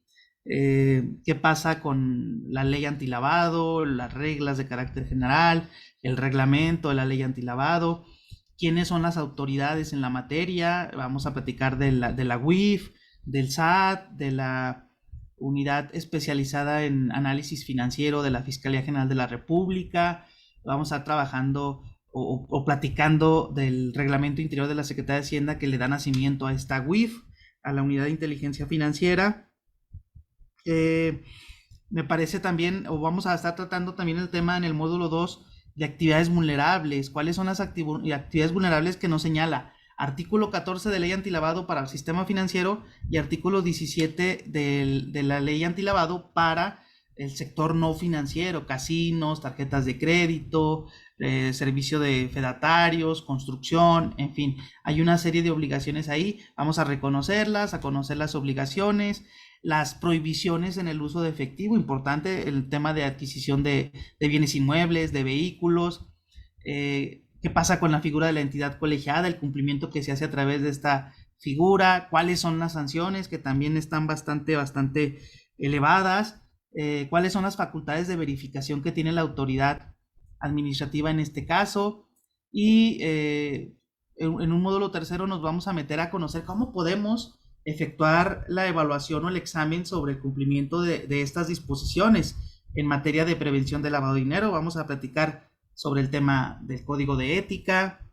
[SPEAKER 1] qué pasa con la ley antilavado, las reglas de carácter general, el reglamento de la ley antilavado, quiénes son las autoridades en la materia. Vamos a platicar de la UIF, del SAT, de la unidad especializada en análisis financiero de la Fiscalía General de la República. Vamos a estar trabajando o platicando del reglamento interior de la Secretaría de Hacienda que le da nacimiento a esta UIF, a la Unidad de Inteligencia Financiera. Me parece también, o vamos a estar tratando también el tema en el módulo 2 de actividades vulnerables. ¿Cuáles son las actividades vulnerables que nos señala? Artículo 14 de ley antilavado para el sistema financiero y artículo 17 de la ley antilavado para el sector no financiero, casinos, tarjetas de crédito, servicio de fedatarios, construcción, en fin, hay una serie de obligaciones ahí. Vamos a reconocerlas, a conocer las obligaciones, las prohibiciones en el uso de efectivo, importante el tema de adquisición de bienes inmuebles, de vehículos, qué pasa con la figura de la entidad colegiada, el cumplimiento que se hace a través de esta figura, cuáles son las sanciones, que también están bastante elevadas, cuáles son las facultades de verificación que tiene la autoridad administrativa en este caso, y en un módulo tercero nos vamos a meter a conocer cómo podemos efectuar la evaluación o el examen sobre el cumplimiento de estas disposiciones en materia de prevención del lavado de dinero. Vamos a platicar sobre el tema del código de ética,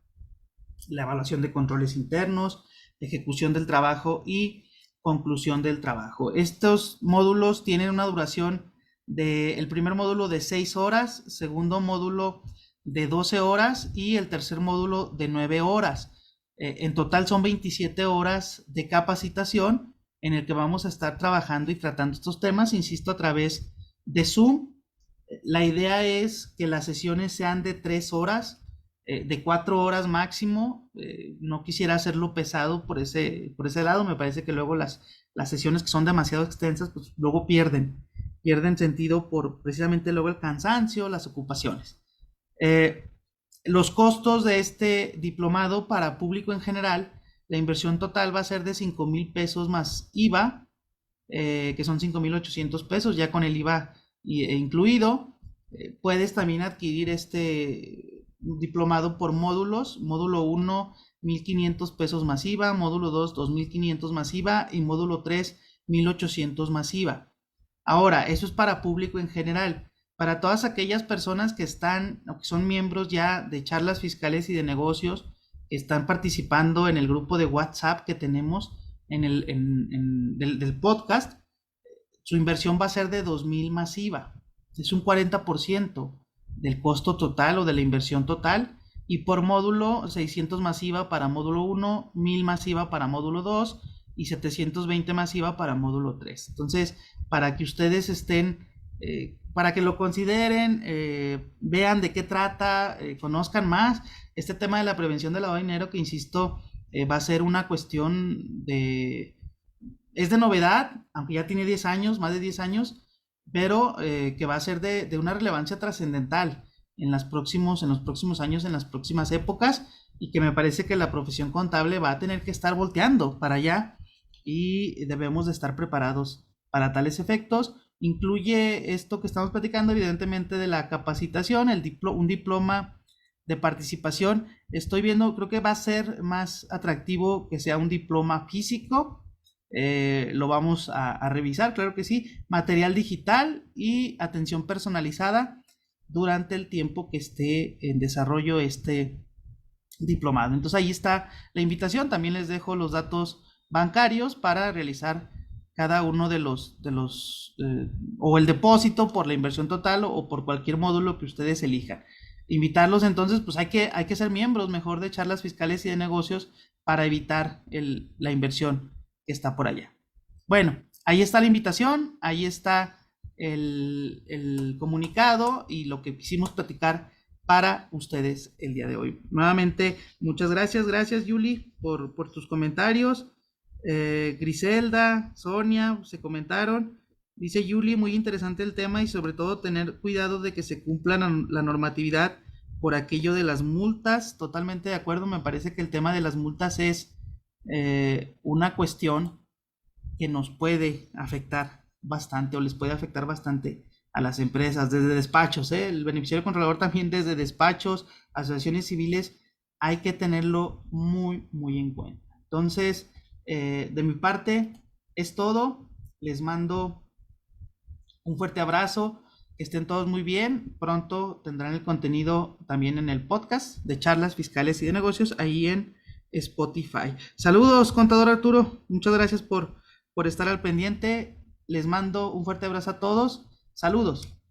[SPEAKER 1] la evaluación de controles internos, ejecución del trabajo y conclusión del trabajo. Estos módulos tienen una duración el primer módulo de 6 horas, segundo módulo de 12 horas y el tercer módulo de 9 horas. En total son 27 horas de capacitación en el que vamos a estar trabajando y tratando estos temas, insisto, a través de Zoom. La idea es que las sesiones sean de 3 horas, de 4 horas máximo. No quisiera hacerlo pesado por ese lado. Me parece que luego las sesiones que son demasiado extensas, pues luego pierden sentido por precisamente luego el cansancio, las ocupaciones. Los costos de este diplomado para público en general, la inversión total va a ser de 5,000 pesos más IVA, que son 5,800 pesos, ya con el IVA incluido. Puedes también adquirir este diplomado por módulos. Módulo 1, 1,500 pesos más IVA, módulo 2, 2,500 más IVA y módulo 3, 1,800 más IVA. Ahora, eso es para público en general. Para todas aquellas personas que están o que son miembros ya de charlas fiscales y de negocios, que están participando en el grupo de WhatsApp que tenemos del podcast, su inversión va a ser de 2,000 más IVA. Es un 40% del costo total o de la inversión total. Y por módulo, 600 más IVA para módulo 1, 1,000 más IVA para módulo 2 y 720 más IVA para módulo 3. Entonces, para que ustedes estén, para que lo consideren, vean de qué trata, conozcan más este tema de la prevención del lavado de dinero, que insisto, va a ser una cuestión es de novedad, aunque ya tiene 10 años, más de 10 años, pero que va a ser de una relevancia trascendental en los próximos años, en las próximas épocas, y que me parece que la profesión contable va a tener que estar volteando para allá y debemos de estar preparados para tales efectos. Incluye esto que estamos platicando, evidentemente, de la capacitación, un diploma de participación. Estoy viendo, creo que va a ser más atractivo que sea un diploma físico. Lo vamos a revisar, claro que sí. Material digital y atención personalizada durante el tiempo que esté en desarrollo este diplomado. Entonces ahí está la invitación. También les dejo los datos bancarios para realizar cada uno de los o el depósito por la inversión total o por cualquier módulo que ustedes elijan. Invitarlos entonces, pues hay que ser miembros mejor de charlas fiscales y de negocios para evitar la inversión que está por allá. Bueno, ahí está la invitación, ahí está el comunicado y lo que quisimos platicar para ustedes el día de hoy. Nuevamente, muchas gracias Yuli por tus comentarios. Griselda, Sonia, se comentaron. Dice Yuli, muy interesante el tema y sobre todo tener cuidado de que se cumpla la normatividad por aquello de las multas. Totalmente de acuerdo, me parece que el tema de las multas es una cuestión que nos puede afectar bastante o les puede afectar bastante a las empresas desde despachos, el beneficiario controlador también desde despachos, asociaciones civiles, hay que tenerlo muy en cuenta. Entonces, de mi parte es todo. Les mando un fuerte abrazo, que estén todos muy bien. Pronto tendrán el contenido también en el podcast de charlas fiscales y de negocios ahí en Spotify. Saludos, contador Arturo, muchas gracias por estar al pendiente. Les mando un fuerte abrazo a todos. Saludos.